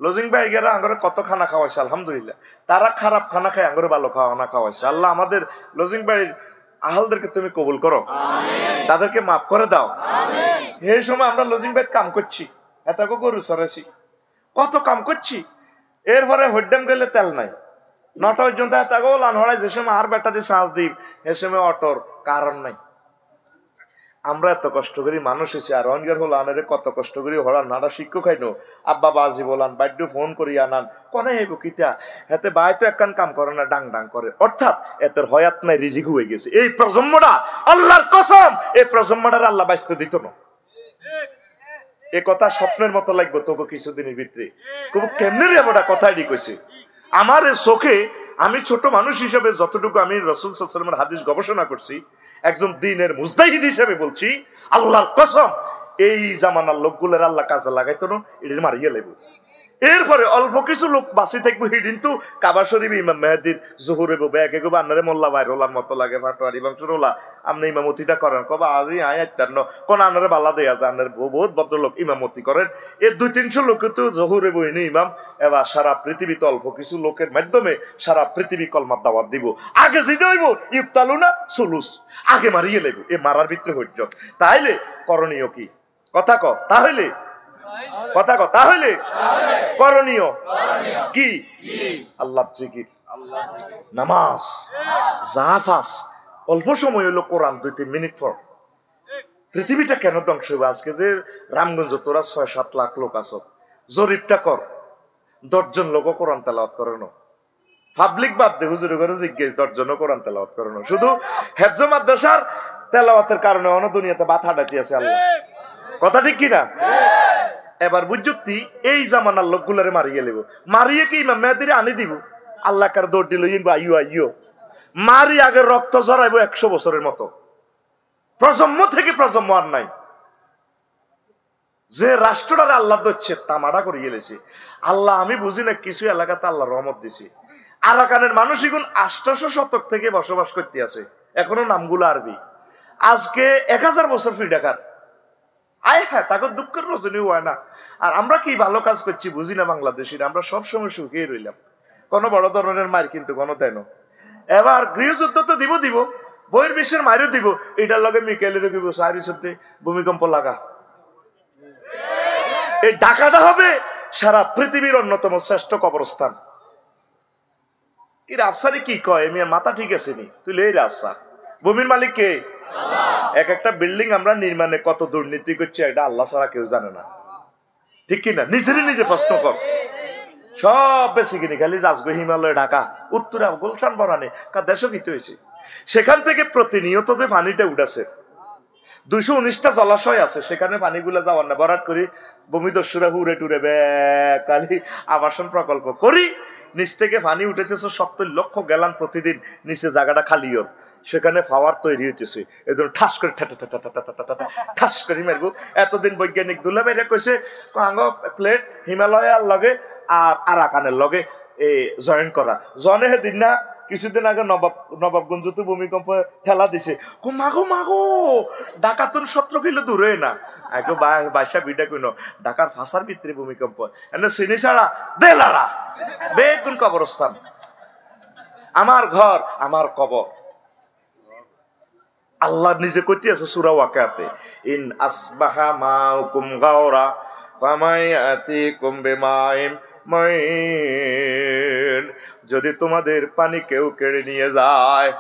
লজিং ব্যাগ গেরা আঙ্গরে কত খানা খাওয়াইছে আলহামদুলিল্লাহ। তারা খারাপ খানা খায়, আঙ্গরে ভালো খাওয়ানা খাওয়াইছে। আল্লাহ আমাদের লজিং ব্যাগের আহলদেরকে তুমি কবুল করো, তাদেরকে মাফ করে দাও। এই সময় আমরা লজিং ব্যাগ কাম করছি, এত গরু সরেছি, কত কাম করছি। এরপরে হইডাম গেলে তেল নাই, 9টা পর্যন্ত এত লান হড়াই, যে সময় আর বেটা দিয়ে সাজ দিই এ সময় অটোর কারণ নাই। আমরা এত কষ্ট করি মানুষ এসে আর অনগের হল আনারে কত কষ্ট করি হরান নানা শিক্ষক খাইনো আব্বা বাজি বলান বাদ্য ফোন করি আনান কনে হইব কিতা এতে বাই তো একখান কাম করে না ডাং ডাং করে, অর্থাৎ এতের হয়াত নাই রিজিক হয়ে গেছে। এই প্রজন্মটা আল্লাহর কসম এই প্রজন্মটার আল্লাহ বাঁচতে দিত না। এ কথা স্বপ্নের মতো লাগবে তোকে কিছুদিনের ভিতরে, কেমনে রে ওটা কথাই কইছে আমার চোখে। আমি ছোট মানুষ হিসেবে যতটুকু আমি রাসূল সাল্লাল্লাহু আলাইহি ওয়াসাল্লামের হাদিস গবেষণা করছি, একজন দ্বীনের মুজতাহিদ হিসেবে বলছি আল্লাহর কসম এই জামানার লোকগুলোর আল্লাহ কাজে লাগাইতো না, এটা মারিয়ে লাগবে। এরপরে অল্প কিছু লোক বাঁচি থাকবো কিন্তু কাবা শরীফ ইমাম মেহেদির জহুরে ববে একে কবে আন্নারে মোল্লা ভাইরোলার মতো লাগে ফাটোয়ারি বংশরোলা আপনি ইমামতিটা করেন কবা আজই আয়াত্তান্ন কোন আন্নারে বাল্লা দেয়া যায় আন্নার বহুত ভদ্রলোক ইমামতি করেন এর 200-300 লোক তো জহুরে বইনি ইমাম এবার সারা পৃথিবীতে অল্প কিছু লোকের মাধ্যমে সারা পৃথিবী কলমার দাওয়াত দিব আগে যেটা হইব ইফতালুনা সুলুস আগে মারিয়ে লাগবে এ মারার ভিতরে হইজ তাইলে করণীয় কি কথা ক তাহলে কথা ক তাহলে করণীয় কি আল্লাহ জিকির নামাজ জাফাস অল্প সময় হলো কোরআন 2-3 মিনিট পর পৃথিবীটা কেন ধ্বংস হবে আজকে যে রামগঞ্জ তোরা 6-7 লাখ লোক আছো জরিপটা কর 10 জন লোক কোরআন তেলাওয়াত করে না পাবলিক বাদ দে হুজুর করে জিজ্ঞেস 10 জন কোরআন তেলাওয়াত করে না শুধু হেফজ মাদ্রাসার তেলাওয়াতের কারণে অন্য দুনিয়াতে বাধা ডাকি আছে আল্লাহ কথা ঠিক কিনা এবার বুঝতি এই জামানার লোকগুলারে মারিয়ে লেব মারিয়ে কি ইমাম মেহেদিরে আনি দিব আল্লাহ কার দৌড় দিল আইয়ো মারি আগে রক্ত ঝরাইবো 100 বছরের মতো প্রজন্ম থেকে প্রজন্ম আর নাই যে রাষ্ট্রটারে আল্লাহ দচ্ছে তামাডা করিয়ে গেলেছে আল্লাহ আমি বুঝি না কিছু এলাকাতে আল্লাহ রহমত দিছি আরাকানের মানুষ এখন 800 শতক থেকে বসবাস করতে আছে এখনো নামগুলো আরবি আজকে 1000 বছর ফ্রি ডাকার আয় হ্যাঁ তাকে দুঃখের রজনী হয় না আর আমরা কি ভালো কাজ করছি বুঝি না বাংলাদেশিরা আমরা সবসময় সুখেই রইলাম কোনো বড় ধরনের মার কিন্তু কোনো দেয় না এবার গৃহযুদ্ধ তো দিব বইয়ের বিশ্বের মারিও দিব এটার লগে মিকেলের দিব সাহারি সত্যি ভূমিকম্প লাগা এই ঢাকাটা হবে সারা পৃথিবীর অন্যতম শ্রেষ্ঠ কবরস্থান কি রাফসারি কি কয় মেয়ে মাথা ঠিক আছে নি তুই লে রাফসা ভূমির মালিক কে এক একটা বিল্ডিং আমরা নির্মাণে কত দুর্নীতি করছি এটা আল্লাহ ছাড়া কেউ জানে না ঠিক কিনা নিজেরই নিজে প্রশ্ন কর সব বেশি কিনি খালি যাসগো হিমালয় ঢাকা উত্তরা গুলশান বনানি কার দেশও কিতে হয়েছে সেখান থেকে প্রতিনিয়ত যে পানিটা উঠেছে 219টা জলাশয় আছে সেখানে পানিগুলো যাওয়ার না বরাট করি ভূমিদস্যুরা হুড়ে টুরে কালি আবাসন প্রকল্প করি নিচ থেকে পানি উঠেছে 70 লক্ষ গ্যালন প্রতিদিন নিচে জায়গাটা খালি ওর সেখানে পাওয়ার তৈরি হইতেছে এজন্য ঠাস করে ঠাস করে মারবো এতদিন বৈজ্ঞানিক দুলাভাইরা কইছে আঙ্গ প্লেট হিমালয়ার লগে আর আরাকানের লগে জয়েন করা জনে দিন না কিছুদিন আগে নবাবগঞ্জ তো ভূমিকম্প ঠেলা দিছে মাগো ঢাকাতুন 17 কিলো দূরে না একটু বাইশা বিটা কইন ঢাকার ফাঁসার ভিতরে ভূমিকম্প এনে চিনি ছাড়া দেলারা বেগুন কবরস্থান আমার ঘর আমার কবর আল্লাহ নিজে কইতে আছে সূরা ওয়াকিয়াতে ইন আসবাহা মাউকুম গাওরা ফামায়াতিকুম বিমাইন মাইন যদি তোমাদের পানি কেউ কেড়ে নিয়ে যায়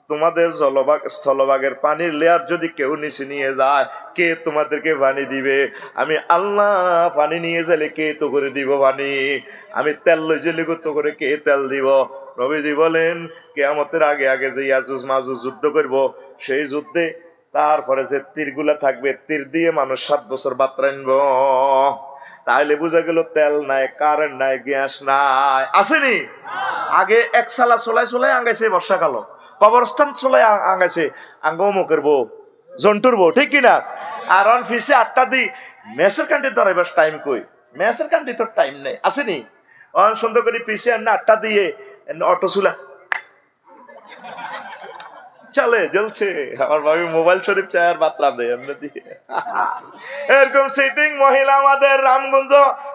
তোমাদের স্থলভাগের পানির লেয়ার যদি কেউ নিচে নিয়ে যায় কে তোমাদেরকে পানি দিবে আমি আল্লাহ পানি নিয়ে গেলে কে তো করে দিব পানি আমি তেল লই গেলে তো করে কে তেল দিব নবীজি বলেন কিয়ামতের আগে আগে যে ইয়াজুজ মাজুজ যুদ্ধ করব সেই যুদ্ধে তারপরে যে তীরগুলা থাকবে তীর দিয়ে মানুষ 7 বছর বাতরা আনব তাহলে বুঝা গেল তেল নাই কারেন্ট নাই গ্যাস নাই আসেনি আগে এক সালা চলাই আঙ্গাইছে বর্ষাকাল কবরস্থান চলাই আঙ্গাইছে আঙ্গমো করবো জন্তুর বউ ঠিক কিনা আর অন ফিসে 8টা দি মেসের কান্ট্রি ধরাইবার টাইম কই মেসের কান্ট্রি তোর টাইম নেই আসেনি অন সুন্দর করে পিছিয়ে আন 8টা দিয়ে অটো চুলা চলে জ্বলছে আমার ভাবি মোবাইল শরীফ চায়ের বাতরা দেয় এমনি দিয়ে এরকম সিটিং মহিলা আমাদের রামগঞ্জ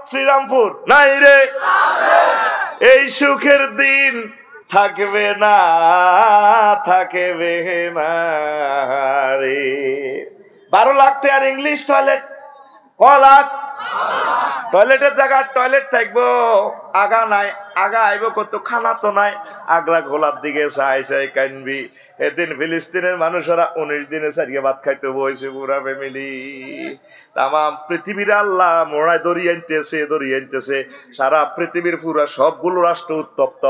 শ্রীরামপুর নাই রে এই সুখের দিন থাকবে না রে 12 লাখ টাকার ইংলিশ টয়লেট ক লাখ টয়লেটের জায়গা টয়লেট থাকবো আগা নাই আগা আইব কত খানা তো নাই আগ্রা গোলার দিকে চাই কানবি এদিন ফিলিস্তিনের মানুষেরা 19 দিনে সারিয়ে ভাত খাইতে বইছে পুরা ফ্যামিলি তামাম পৃথিবীর আল্লাহ মোড়ায় দড়িয়ে আনতেছে সারা পৃথিবীর পুরা সবগুলো রাষ্ট্র উত্তপ্ত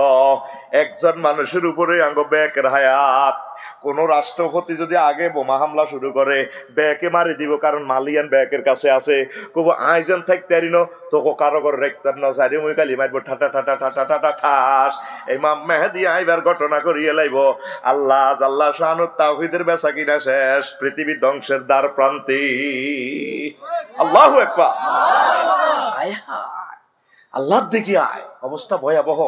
একজন মানুষের উপরে আঙ্গ ব্যাকের হায়াত কোন রাষ্ট্রপতি যদি আগে বোমা হামলা শুরু করে ব্যাকে মারি দিব কারণ মালিয়ান ব্যাকের কাছে আছে কব আইজন থাকতে আরিনো তোকে কারো করে রাখতাম না সারি মুই কালি মারবো ঠাটা ঠাস ইমাম মেহেদী আইবার ঘটনা করিয়ে লাইব আল্লাহ জাল্লা শানুত তাওহীদের বেচা কিনা শেষ পৃথিবী ধ্বংসের দ্বার প্রান্তে আল্লাহু আকবার আল্লাহর দিকে আয়। অবস্থা ভয়াবহ,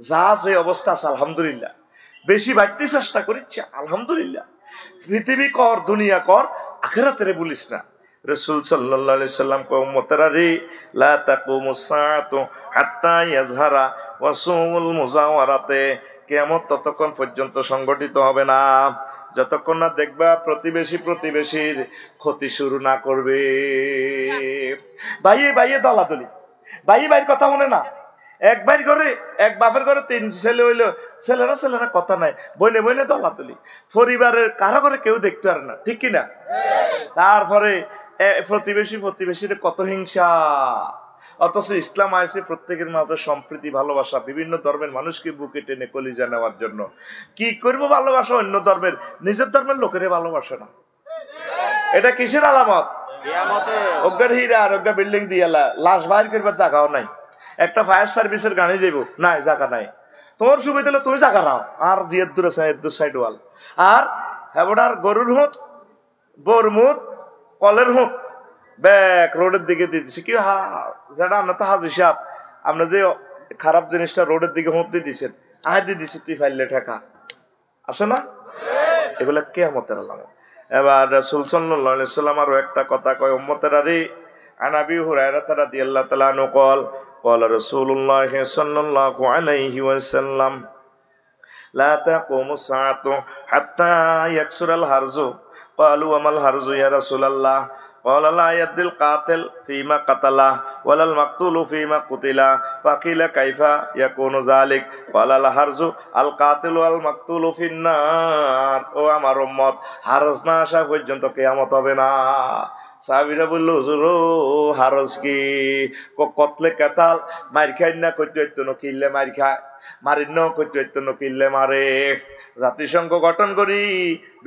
যা যে অবস্থা আছে আলহামদুলিল্লাহ। বেশি বাড়তে চেষ্টা করিচ্ছে আলহামদুলিল্লাহ। পৃথিবী কর, দুনিয়া কর, আখিরাতের বলিস না। রাসূল সাল্লাল্লাহু আলাইহি সাল্লাম কয় উম্মতেরা রে, লা তাকুমুস সাআতু হাত্তা ইয়াজহারা ওয়াসুমুল মুজাওয়ারাতে, কিয়ামত ততক্ষণ পর্যন্ত সংগঠিত হবে না যতক্ষণ না দেখবা প্রতিবেশীর ক্ষতি শুরু না করবে। ভাইয়ে ভাইয়ে দলাদলি, ভাইয়ের কথা মনে না। এক ভাইয়ের ঘরে, এক বাপের ঘরে 3 ছেলে হইলো, ছেলেরা কথা নাই, বইনে দলাদলি, পরিবারের কারো করে কেউ দেখতে পারে না, ঠিক কিনা? তারপরে প্রতিবেশীর কত হিংসা। অথচ ইসলাম আইছে প্রত্যেকের মাঝে সম্প্রীতি, ভালোবাসা, বিভিন্ন ধর্মের মানুষকে বুকে টেনে কলিজা নেওয়ার জন্য। কি করবো ভালোবাসা অন্য ধর্মের, নিজের ধর্মের লোকেরে ভালোবাসে না। এটা কিসের আলামত? অজ্ঞার হীরা আর অজ্ঞা বিল্ডিং দিয়ে লাশ বাইর করবার জায়গাও নাই। একটা ফায়ার সার্ভিসের গাড়ি যাইব, নাই জায়গা নাই। তোমার সুবিধা হলে তুমি জায়গা নাও, আর জিয়ের দূর আছে দূর সাইড ওয়াল। আর হেবটার গরুর হুঁত, বোর মুত, কলের হুঁত ব্যাক রোডের দিকে দিয়ে দিচ্ছে। কি যেটা আমরা তো হাজি সাহেব, আমরা যে খারাপ জিনিসটা রোডের দিকে হুঁত দিয়ে দিচ্ছেন, আয় দিয়ে দিচ্ছি তুই ফাইলে ঠেকা আছে না? এগুলা কিয়ামতের আলামত। এবার রাসূল সাল্লাল্লাহু আলাইহি সাল্লাম আরো একটা কথা কয় উম্মতেরা রে, আন আবি হুরায়রা রাদিয়াল্লাহু তাআলা আনহু قال قال رسول الله صلى الله عليه وسلم لا تقوم الساعة حتى يكسر الهرز قالوا وما الهرز يا رسول الله قال لا يد القاتل فيما قتله ولا المقتول فيما قتله فقيل كيف يكون ذلك قال الهرز القاتل والمقتول في النار। ও আমার উম্মত, হারজ না আসা পর্যন্ত কিয়ামত হবে না। সাহাবীরা বলল হুজুর হারজ কি? কতলে কেতাল মার খাই না কইতে হইতো না, কিনলে মার খায়, মারির ন কইতে হইতো না, কিনলে মারে। জাতিসংঘ গঠন করি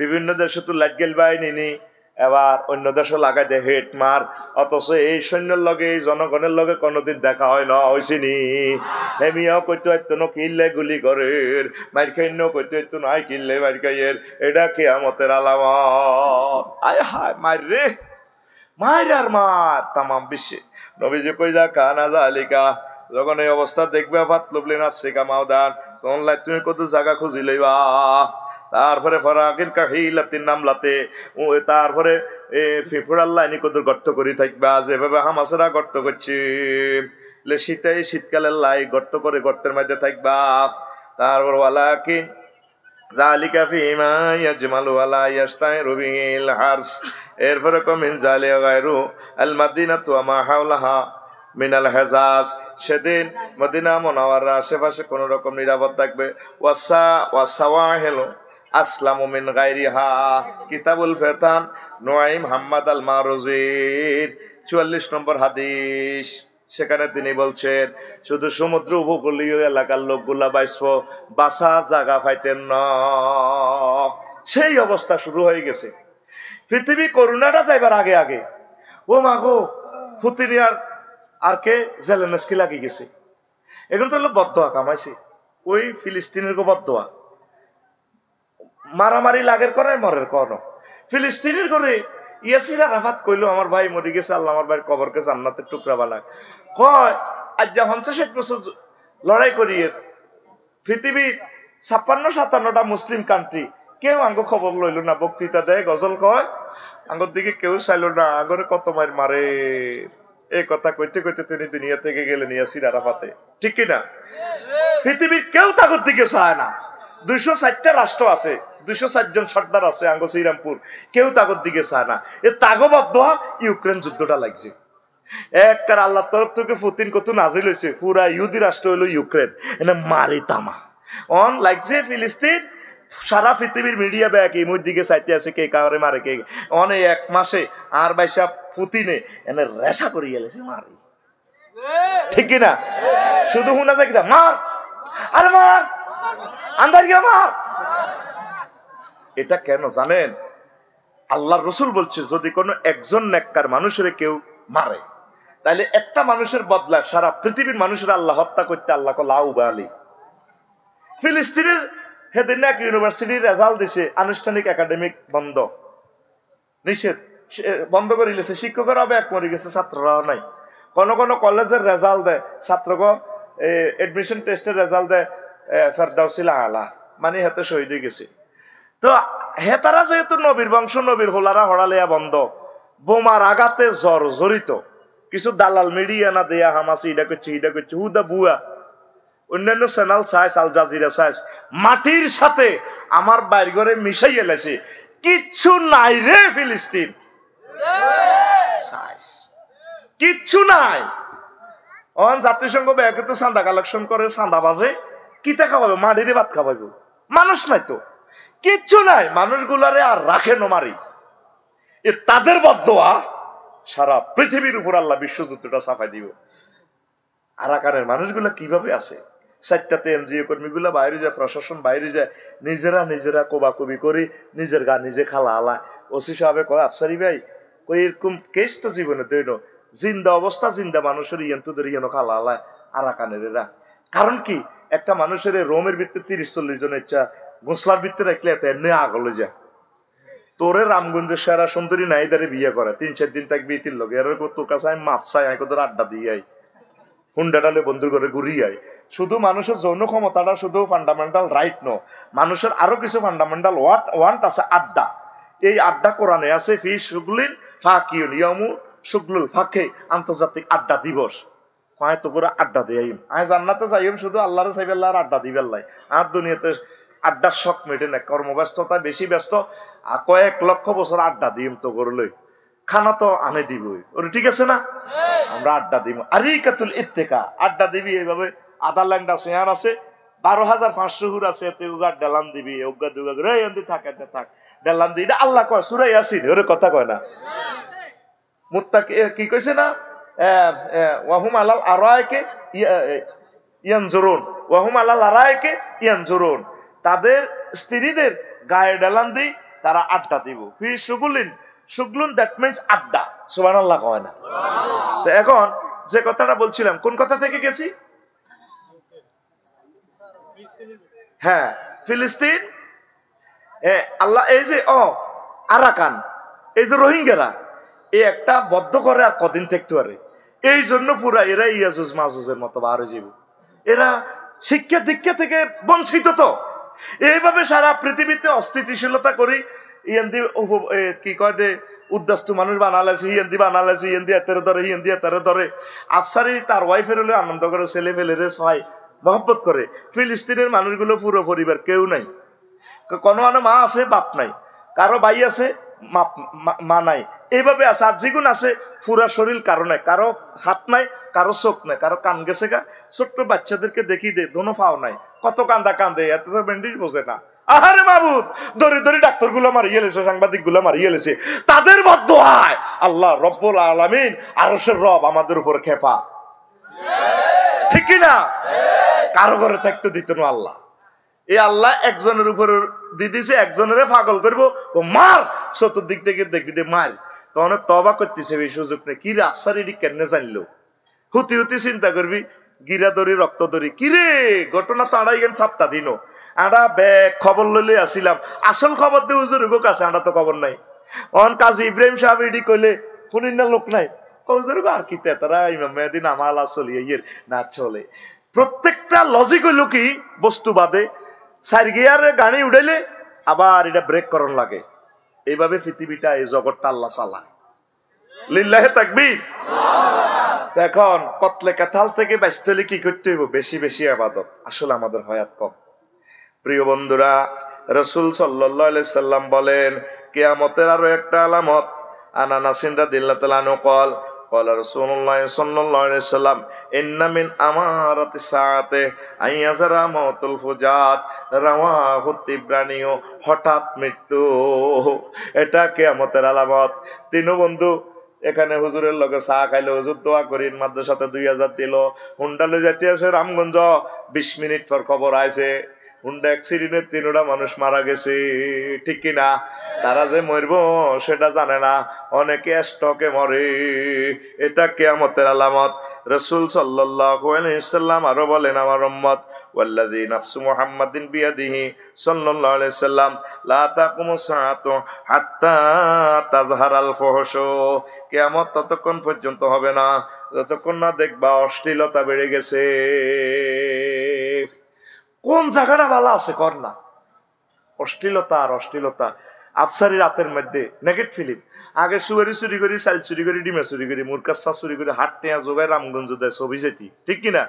বিভিন্ন দেশে তো লাগ গেল বাহিনী, এবার অন্য দেশে লাগাই দেয় হেট মার। অথচ এই সৈন্যের লগে, এই জনগণের লগে কোনোদিন দেখা হয় না, হয়েছিনি? হেমিয়াও কইতে হইতো না, কিনলে গুলি করে, মার খাই ন কইতে হইতো না, কিনলে মার খাইয়ের। এটা কিয়ামতের আলামত। আয় হায় মার রে, মায়ের আর মার তামাম বিশ্বে। নবীজি কই যা কানা জালিকা, যখন এই অবস্থা দেখবে ফাতলুবলি নাফসিকা মাওদান, তখন তুমি কত জায়গা খুঁজি লইবা। তারপরে ফরাকিন কাহিলাতিন নামলাতে, তারপরে ফিফুরার লাইনি কত গর্ত করি থাকবা, যেভাবে হামাসেরা গর্ত করছে, শীতকালের লাই গর্ত করে গর্তের মধ্যে থাকবা। তারপর ওয়ালাকিন জালিকা ফিমা ইয়াজমালু ওয়ালা ইয়াস্তাইরু বিল হারস। এরপরে কমিন জালিকা গায়রু আল মাদিনাতু ওয়া মা হাওলাহা মিনাল হেজাজ। সেদিন মদিনা মুনাওয়ারার আশেপাশে কোন রকম নিরাপদ থাকবে। ওয়াসাওয়াহিল আসলামু মিন গায়রিহা। কিতাবুল ফিতান নুআইম হাম্মাদ আল মারুজির 44 নম্বর হাদিস। সেখানে তিনি বলছেন শুধু সমুদ্র উপকূলীয় এলাকার লোকগুলা বাসা জায়গা পাইতেন না। সেই অবস্থা শুরু হয়ে গেছে। পৃথিবী করোনাটা যাইবার আগে আগে ও মাগো পুতিন আর কে জেলেনস্কি লাগি গেছে। এখন তো হলো বদদোয়া কামাইছে, ওই ফিলিস্তিনের গো বদদোয়া। মারামারি লাগের করে মরের কোন ফিলিস্তিনের করে ইয়াসির আরাফাত কইলো আমার ভাই মরে গেছে, আল্লাহ আমার ভাইয়ের কবরকে জান্নাতের টুকরা বানায়। কয় আজ যা 50-60 বছর লড়াই করি পৃথিবীর 56-57টা মুসলিম কান্ট্রি, কেউ আঙ্গ খবর লইল না, বক্তৃতা দেয়, গজল কয়, আঙ্গর দিকে কেউ চাইল না, আঙ্গরে কত মার মারে। এই কথা কইতে কইতে তিনি দুনিয়া থেকে গেলেন ইয়াসির আরাফাতে, ঠিক কিনা? পৃথিবীর কেউ তাগর দিকে চায় না। 260টা রাষ্ট্র আছে, 260 জন সর্দার আছে আঙ্গ শ্রীরামপুর, কেউ তাগর দিকে চায় না। এ তাগবদ্ধ ইউক্রেন যুদ্ধটা লাগছে। একবার আল্লাহর তরফ থেকে পুতিন কত নাজিল হয়েছে, পুরা ইহুদি রাষ্ট্র হইল ইউক্রেন, এনে মারি তামা অন লাগছে ফিলিস্তিন। সারা পৃথিবীর মিডিয়া ব্যাগ এই মুর দিকে চাইতে আছে কে কারে মারে কে। অনেক 1 মাসে আর বাইসা পুতিনে এনে রেশা করে গেলেছে মারি, ঠিক কিনা? শুধু শুনা যায় কিনা মার আরে মার আন্দার গিয়া মার। এটা কেন জানেন? আল্লাহর রাসূল বলছে যদি কোনো একজন নেককার মানুষের কেউ মারে, তাহলে একটা মানুষের বদলা সারা পৃথিবীর মানুষের আল্লাহ হত্যা করতে আল্লাহ লাউ বালি। ফিলিস্তিনের সেদিন এক ইউনিভার্সিটির রেজাল্ট দিছে, আনুষ্ঠানিক একাডেমিক বন্ধ, নিষেধ বন্ধ করে দিয়েছে। শিক্ষকের অবেক মরে গেছে, ছাত্ররা নাই। কোন কোন কলেজের রেজাল্ট দেয় ছাত্রক এডমিশন টেস্টের রেজাল্ট দেয় ফেরদাউসিল আলা, মানে হেতে শহীদ হয়ে গেছে। তো হেতারা যেহেতু নবীর বংশ, নবীর হোলারা হড়ালিয়া বন্ধ, বোমার আঘাতে জড়িত, কিছু দালাল মিডিয়া না দেয়া হামাসি ইডা করছে হুদা বুয়া, অন্যান্য চ্যানেল চাইস, আল জাজিরা চাইস, মাটির সাথে আমার বাইর ঘরে মিশাই এলেছে, কিচ্ছু নাই রে ফিলিস্তিন, কিচ্ছু নাই। জাতিসংঘ ব্যাংকে তো চাঁদা কালেকশন করে, চাঁদা বাজে, কিতা খাওয়াবে, মাটিরে ভাত খাওয়াইব, মানুষ নাই তো, কিচ্ছু নাই। মানুষগুলারে আর রাখে নমারি, এ তাদের বদদোয়া সারা পৃথিবীর উপর আল্লাহ বিশ্বযুদ্ধটা ছাপাই দিব। আরাকানের মানুষগুলা কিভাবে আছে, 4টাতে এনজিও কর্মীগুলা বাইরে যায়, প্রশাসন বাইরে যায়, নিজেরা কোবাকুবি করি, নিজের গা নিজে খালা আলা। ওসি সাহেব কয়, আফসারি ভাই কই এরকম কেস তো জীবনে তৈন, জিন্দা অবস্থা জিন্দা মানুষের তোদের খালা আলায় আরাকানের এরা। কারণ কি, একটা মানুষের রোমের ভিত্তিতে 30-40 জনের ইচ্ছা গোসলার ভিত্তি রাখলে এমনি আগলে যায়। তোরে রামগঞ্জের সেরা সুন্দরী নাইদারে বিয়ে করে, 3-4 দিন থাকবি তিন লোক, এর তোর কাছে আমি মাপ চাই, আমি তোর আড্ডা দিয়ে আই, হুন্ডা ডালে বন্ধুর ঘরে ঘুরিয়ে আই। শুধু মানুষের যৌন ক্ষমতাটা শুধু ফান্ডামেন্টাল রাইট ন, মানুষের আরো কিছু ফান্ডামেন্টাল ওয়ান্ট আছে। আড্ডা, এই আড্ডা কোরআনে আছে, ফি শুগলিন ফাকিউন ইয়ামু শুগলুল ফাকে, আন্তর্জাতিক আড্ডা দিবস। কয় তো পুরো আড্ডা দিয়ে আমি জান্নাতে যাইম শুধু আল্লাহরে চাইবেল্লা আর আড্ডা দিবেল্লাই। আর দুনিয়াতে আড্ডার শখ মেটে না, কর্মব্যস্ততা বেশি ব্যস্ত, আর কয়েক লক্ষ বছর আড্ডা দিম তো করলই, খানা তো আনে দিবই, ওরে ঠিক আছে না, আমরা আড্ডা দিব। আরিকাতুল ইত্তেকা, আড্ডা দিবি এইভাবে। আধা ল্যাংডা চেয়ার আছে, 12,500 হুর আছে, এতে উগা ডেলান দিবি, উগা দুগা রে এন্দি থাক, এটা থাক ডেলান দি। এটা আল্লাহ কয় সূরা ইয়াসিন, ওরে কথা কয় না। মুত্তাকি কি কইছে না, ওয়াহুম আলাল আরাইকে ইয়ানজুরুন, ওয়াহুম আলাল আরাইকে ইয়ানজুরুন, তাদের স্ত্রীদের গায়ে ডেলান দি, তারা আড্ডা দিব। ফি শুগুলিন, শুগলুন দ্যাট মিন্স আড্ডা, সুবহানাল্লাহ কয় না। তো এখন যে কথাটা বলছিলাম, কোন কথা থেকে গেছি? হ্যাঁ, ফিলিস্তিন। আল্লাহ এই যে আরাকান, এই যে রোহিঙ্গারা, এই একটা বদ্ধ করে আর কদিন থাকতে পারে, এই জন্য পুরা এরা ইয়াজুজ মাজুজের মতো বার হয়ে যাব। এরা শিক্ষা দীক্ষা থেকে বঞ্চিত, তো এইভাবে সারা পৃথিবীতে অস্থিতিশীলতা করি। ইয়ান্দি কি কয় দে উদ্দাস্তু মানুষ বানালেছে, হিয়েন্দি বানালেছে, হিয়েন্দি এতেরে ধরে, হিয়েন্দি এতেরে ধরে। আফসারি তার ওয়াইফের হলে আনন্দ করে, ছেলে ফেলেরে সহায় মহব্বত করে। ফিলিস্তিনের মানুষগুলো পুরো পরিবার, কেউ নাই, কোনো মা আছে বাপ নাই, কারো ভাই আছে মা নাই, এইভাবে আছে। আর যেগুন আছে পুরা শরীর কারো নাই, কারো হাত নাই, কারো চোখ নাই, কারো কান গেছে গা। ছোট্ট বাচ্চাদেরকে দেখি দে, দোনো পাও নাই, কত কান্দে, এত তো ব্যান্ডেজ বোঝে না। আহারে মাবুদ, দরি ডাক্তার গুলো মারিয়ে লেছে, সাংবাদিক গুলো মারিয়ে লেছে, তাদের বদদোয়ায় আল্লাহ রব্বুল আলামিন আরশের রব আমাদের উপর খেপা, ঠিক কিনা? কারো ঘরে থাকতে দিত না আল্লাহ। এই আল্লাহ একজনের উপর দিতেছে, একজনের পাগল করবো, ও মার, চতুর্দিক থেকে দেখবি মার। তখন তবা করতেছে, এই সুযোগ নেই। কি রে আফসার এটি কেন জানলো? হুতি চিন্তা করবি, গিরা দরি রক্ত দরি, কিরে ঘটনা তো আড়াই গেন ফাপ্তা দিন, আড়া ব্যাগ খবর লইলে আসিলাম, আসল খবর দিয়ে হুজুর গো কাছে, আড়া তো খবর নাই। অন কাজী ইব্রাহিম সাহেব এটি কইলে শুনিন না, লোক নাই, হুজুর গো আর কি তারা ইমাম মেহেদী নামালা চলিয়ে ইয়ের না চলে। প্রত্যেকটা লজিক হইল কি, বস্তু বাদে 4 গিয়ারে গাড়ি উঠাইলে আবার এটা ব্রেক করন লাগে। এইভাবে পৃথিবীটা, এই জগৎটা আল্লাহ চালায়। লিল্লাহে তাকবীর। এখন কতলে কাঁঠাল থেকে বাঁচতে হলে কি করতে হইব? বেশি বেশি ইবাদত। আসলে আমাদের হায়াত কম। প্রিয় বন্ধুরা, রাসূল সাল্লাল্লাহু আলাইহি সাল্লাম বলেন, কিয়ামতের আরো একটা আলামত। আনা নাসিন রাদিয়াল্লাহু তাআলা আনহু قال قال رسول الله صلى الله عليه وسلم ان من امارات الساعه ان يظهر موت الفجات رواه الطبراني। হঠাৎ মৃত্যু, এটা কিয়ামতের আলামত। তিন বন্ধু এখানে হুজুরের লগে চা খাইলো, হুজুর দোয়া করিন, মাদ্রাসাতে 2000 দিল। হুন্ডালে যেতে আছে রামগঞ্জ, 20 মিনিট পর খবর আইছে হুন্ডা অ্যাক্সিডেন্টে 3টা মানুষ মারা গেছে, ঠিক কিনা? তারা যে মরব সেটা জানে না, অনেকে স্টকে মরে। এটা কিয়ামতের আলামত। রাসূল সাল্লাল্লাহু আলাইহি সাল্লাম আরো বলেন, আমার উম্মত ওয়াল্লাযী নাফসু মুহাম্মাদিন বিয়াদিহি সাল্লাল্লাহু আলাইহি সাল্লাম লা তাকুমু সাআতু হাত্তা তাজহারাল ফুহশু। কিয়ামত ততক্ষণ পর্যন্ত হবে না যতক্ষণ না দেখবা অশ্লীলতা বেড়ে গেছে। কোন জায়গাটা ভালো আছে কর না, অশ্লীলতা আর অশ্লীলতা। আফসারি রাতের মধ্যে নেগেট ফিল্ম, আগে সুগারি চুরি করি, চাল চুরি করি, ডিমে চুরি করি, মুরকাস্তা চুরি করি, হাট টেয়া যোগায় রামগঞ্জ দেয় ছবি যেটি, ঠিক কিনা?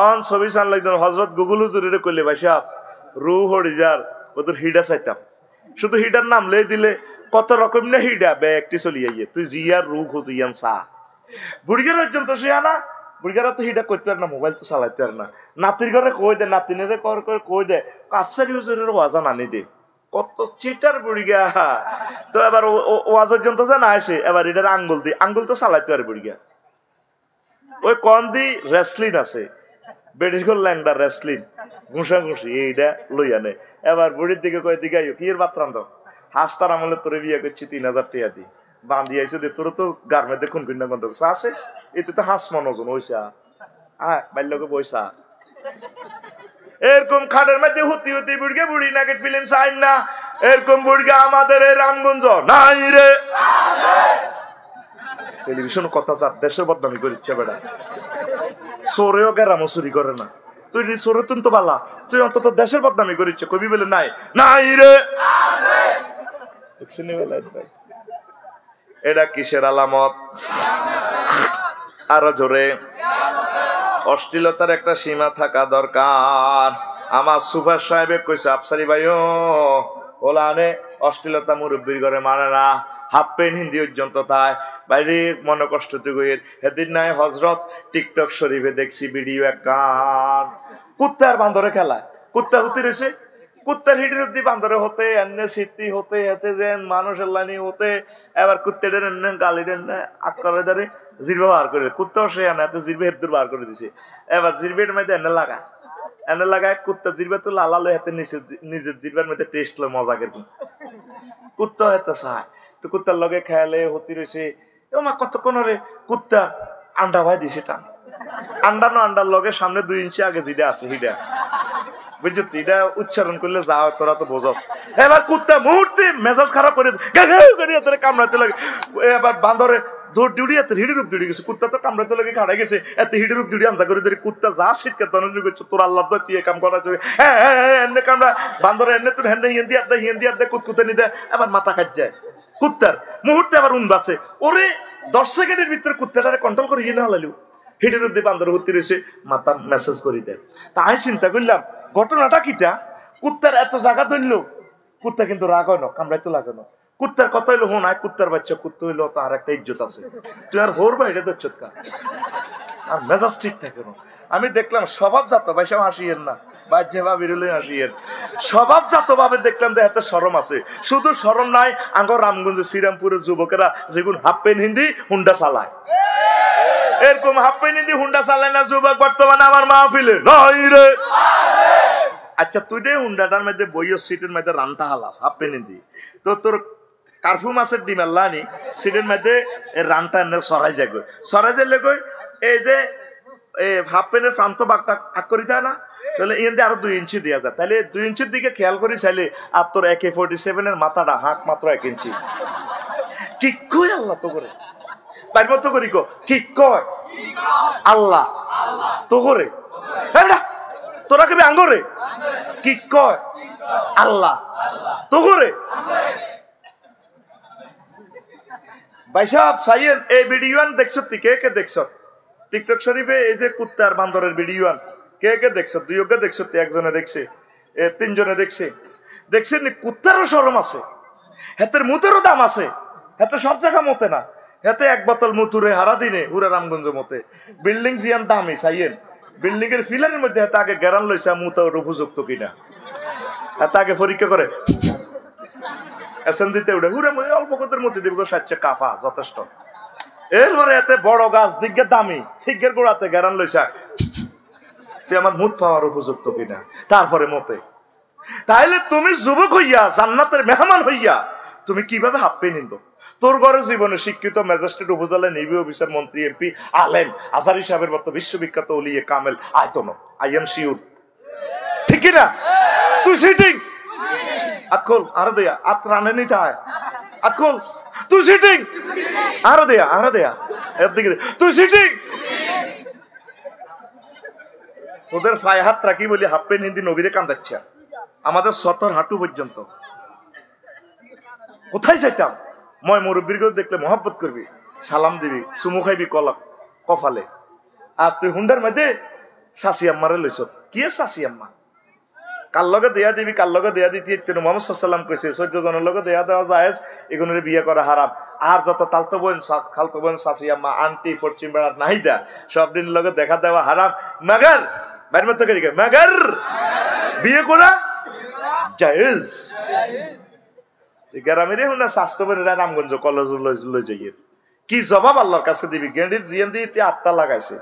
অন ছবি চান লাগতো হজরত গুগলু জুরিরে করলে ভাই সাহেব রু হরিজার ওদের হিডা চাইতাম, শুধু হিডার নাম লে দিলে কত রকম না হিডা বে একটি চলিয়ে গিয়ে তুই জিয়ার রু খুঁজিয়ান চা বুড়িগার পর্যন্ত সে আনা। বুড়িগারা তো হিডা করতে পারে না, মোবাইল তো চালাইতে পারে না। নাতির ঘরে কই দে, নাতিনের কর করে কই দে, আফসারি হুজুরের ওয়াজান আনি দে, কত চিটার বুড়িগা। তো এবার ওয়াজ পর্যন্ত যে না আসে, এবার এটার আঙ্গুল দি, আঙ্গুল তো চালাইতে পারে বুড়িগা। ওই কন দি রেসলিন আছে, বেডির ল্যাংডা রেসলিন ঘুষা ঘুষি এইটা লইয়া নে। এবার বুড়ির দিকে কয় দিকে আইও কি এর বাত্রান্ত হাসতার আমলে তোরে বিয়ে করছি 3000 টাকা দি বান্ধি আইসো দে, তোর তো গার্মেন্ট দেখুন কিনা গন্ধ আছে, এতে তো হাস মনোজন হইসা বাল্যকে বইসা এরকম খাটের মধ্যে হুতি হুতি বুড়গে বুড়ি নাকি ফিল্ম চাইন না, এরকম বুড়গে আমাদের এই রামগঞ্জ নাই রে। টেলিভিশন কথা চার দেশের বদনামি করে ইচ্ছা বেড়া, চোরেও গেরামও চুরি করে না, তুই চোরে তুই তো বালা, তুই অন্তত দেশের বদনামি করে ইচ্ছে কবি বলে নাই নাই রে। এটা কিসের আলামত? আরো জোরে, অশ্লীলতার একটা সীমা থাকা দরকার। আমার সুফার সাহেবে কইছে আফসারি ভাইও ওলা আনে অশ্লীলতা মুরব্বীর ঘরে মানে না, হাফ পেন হিন্দি পর্যন্ত তাই বাইরে মনে কষ্ট তুই সেদিন নাই হজরত টিকটক শরীফে দেখছি ভিডিও এক কান কুত্তার বান্দরে খেলায়, কুত্তা হুতি রয়েছে, কুত্তার হিডির অব্দি বান্দরে হতে এনে স্মৃতি হতে হেতে যেন মানুষের লাইনি হতে, এবার কুত্তেদের এনে গালির এনে আক্কারে ধরে জিরবে বার করে, কুত্তাও সে আনে এত জিরবে হেদ্দুর বার করে দিছে। এবার জিরবের মধ্যে এনে লাগায় কুত্তা জিরবে তো লালালো হাতে নিজের জিরবের মধ্যে টেস্ট লো মজা কিরকম, কুত্তা হেতে চায় তো কুত্তার লগে খেয়ালে হতি রয়েছে। ও মা কতক্ষণ রে কুত্তা আন্ডা ভাই দিছে টান, আন্ডার লগে সামনে 2 ইঞ্চি আগে যেটা আছে হিডা বুঝছো, এটা উচ্চারণ করলে যা তোরা তো বোঝাস। এবার কুত্তা মুহূর্তে মেজাজ খারাপ করে তোরা কামড়াতে লাগে, এবার বান্দরে দৌড় ডিউড়ি এত হিডির রূপ দিড়ি গেছে, কুত্তা তো কামড়াতে লাগে খাড়া গেছে, এত হিডির রূপ দিড়ি আমজা করে ধরে কুত্তা যা শীতকে দনজ করছো তোর আল্লাহ তুই কাম করা হ্যাঁ এনে কামড়া বান্দরে এনে তোর হ্যান্ডে হিন্দি আর দে কুতকুতে নিতে, এবার মাথা খাট যায় কুত্তার মুহূর্তে আবার উন বাসে ওরে 10 সেকেন্ডের ভিতরে কুত্তাটারে কন্ট্রোল করে ইয়ে না হলালিও হিডির উদ্দীপ বান্দর হতে রয়েছে মাথা মেসেজ করে দেয়। তাই চিন্তা করলাম ঘটনাটা কিটা, কুত্তার এত জায়গা ধরলো, কুত্তা কিন্তু রাগ হয় না, কামড়াইতে লাগে না, কুত্তার কথা হইলো হো নাই কুত্তার বাচ্চা, কুত্তা হইলো তার একটা ইজ্জত আছে, তুই আর হোর বা এটা ধরছত কা, আর মেজাজ ঠিক থাকে না। আমি দেখলাম স্বভাবজাত ভাই সব হাসিয়েন না, বাহ্যে বা বিরলে হাসিয়েন, স্বভাবজাত ভাবে দেখলাম যে এত শরম আছে, শুধু শরম নাই আঙ্গর রামগঞ্জ শ্রীরামপুরের যুবকেরা যেগুন হাফ পেন হিন্দি হুন্ডা চালায়, এরকম হাফ পেন হিন্দি হুন্ডা চালায় না যুবক বর্তমানে আমার মাহফিলে নাই রে। আচ্ছা তুই দে হুন্ডাটার মধ্যে বইও সিটের মধ্যে রানটা হালাস হাফ পেন হিন্দি, তো তোর কার্ফু মাছের ডিম আল্লাহ সিটের মধ্যে রানটা এনে সরাই যায়, সরাই যাইলে কই এই যে হাফ পেনের প্রান্ত বাঘটা আগ করি দেয় না, তাহলে এখান দিয়ে আরো 2 ইঞ্চি দেওয়া যায়, তাহলে 2 ইঞ্চির দিকে খেয়াল করি চাইলে আর তোর AK-47 এর মাথাটা হাঁক মাত্র 1 ইঞ্চি, ঠিক কই আল্লাহ তো করে বাইর মতো করি কো ঠিক কয় আল্লাহ তো করে তোরা কেবি আঙ্গরে কি কয় আল্লাহ তো করে। ভাই সাহেব সাইয়েন এই ভিডিওন দেখছ তুই কে কে দেখছ টিকটক শরীফে, এই যে কুত্তার বান্দরের ভিডিওন কে কে দেখছ, 2 দেখছ, একজনে দেখছে, 3 জনে দেখছে, দেখছেন কুত্তারও শরম আছে, হেতের মুতেরও দাম আছে, হেতে সব জায়গা মতে না, হেতে 1 বোতল মুতুরে হারা দিনে হুরা রামগঞ্জ মতে, বিল্ডিং জিয়ান দামি সাইয়েন, বিল্ডিং এর ফিলারের মধ্যে হেতে আগে গ্যারান লইছে মুতার উপযুক্ত কিনা, হেতে আগে পরীক্ষা করে এসএমজিতে উঠে হুরে অল্প কতের মধ্যে দিব সাচ্ছে কাফা যথেষ্ট, এরপরে এতে বড় গাছ দিকে দামি হিগের গোড়াতে গ্যারান লইছা তুই আমার মুখ পাওয়ার উপযুক্ত কিনা, তারপরে মতে। তাইলে তুমি যুবক হইয়া জান্নাতের মেহমান হইয়া তুমি কিভাবে হাফ পেয়ে নিন্দ, তোর ঘরে জীবনে শিক্ষিত ম্যাজিস্ট্রেট উপজেলা নিবি অফিসার মন্ত্রী এমপি আলেম আজারি সাহেবের মতো বিশ্ববিখ্যাত ওলিয়ে কামেল আয়তন, আই এম শিওর ঠিক না, তুই সিটিং আতখোল আরো দেয়া আত রানে নিতে হয় আতখোল তুই সিটিং আরো দেয়া এর দিকে তুই সিটিং ওদের পায়ে হাত রাখি বলি হাফ প্যান্ট হিন্দি নবীরে কান্দাচ্ছে আমাদের সতর হাঁটু পর্যন্ত কোথায় যাইতাম মই মুরব্বীর দেখলে মহব্বত করবি সালাম দিবি চুমু খাইবি কফালে আর তুই হুন্ডার মধ্যে শাসি আম্মারে লইছ কি শাসি আম্মা কার লগে দেয়া দিবি কার লগে দেয়া দিতে মোহাম্মদ সাল্লাম কইছে 14 জনের লগে দেয়া দেওয়া জায়েজ এগুলোর বিয়ে করা হারাম আর যত তালতো বোন খালতো বোন শাসি আম্মা আন্টি পশ্চিম বেড়ার নাহিদা সব দিন লগে দেখা দেওয়া হারাম মাগার বাইরে মত থেকে মাগার বিয়ে করা জায়েজ গ্রামের হুনা স্বাস্থ্য বেড়া রামগঞ্জ কলেজ লই যাইয়ে কি জবাব আল্লাহর কাছে দিবি গেন্ডির জিয়ান দিয়ে 8টা লাগাইছে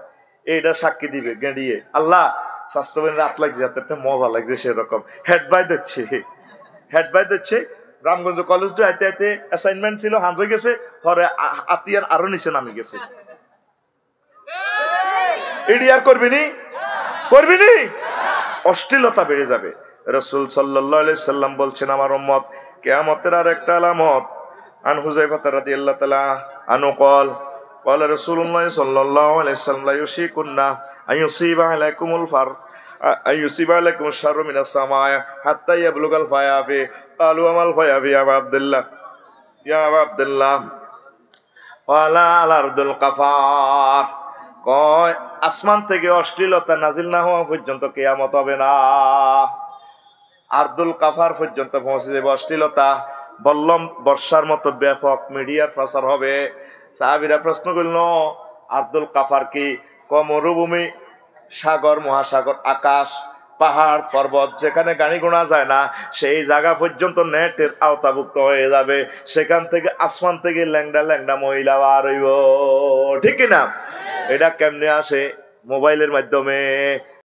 এইটা সাক্ষী দিবে গেঁড়িয়ে আল্লাহ স্বাস্থ্য রাত লাগছে একটা মজা লাগছে সেরকম হেড বাই দিচ্ছে রামগঞ্জ কলেজ তো আইতে আইতে অ্যাসাইনমেন্ট ছিল হান হয়ে গেছে হরে আতিয়ার আরো নিচে নামে গেছে এডি আর করবি নি অশ্লীলতা বেড়ে যাবে রাসূল সাল্লাল্লাহু আলাইহি সাল্লাম বলছেন আমার উম্মত কিয়ামতের আর একটা আলামত আন হুযায়ফা রাদিয়াল্লাহু তাআলা আনহু قال قال رسول الله صلى الله عليه وسلم لا يشيكن أن يصيب عليكم الشر من السماء حتى يبلغ الفيافي قالوا وما الفيافي يا أبا عبد الله قال الأرض القفار কয় আসমান থেকে অশ্লীলতা নাজিল না হওয়া পর্যন্ত কিয়ামত হবে না আরদুল কাফার পর্যন্ত পৌঁছে যাবে অশ্লীলতা বললাম বর্ষার মতো ব্যাপক মিডিয়ার প্রচার হবে সাহাবীরা প্রশ্ন করল আব্দুল কাফার কি মরুভূমি সাগর মহাসাগর আকাশ পাহাড় পর্বত যেখানে গাড়ি গোনা যায় না সেই জায়গা পর্যন্ত নেটের আওতাভুক্ত হয়ে যাবে সেখান থেকে আসমান থেকে ল্যাংডা মহিলা বার হইব ঠিক কিনা এটা কেমনে আসে মোবাইলের মাধ্যমে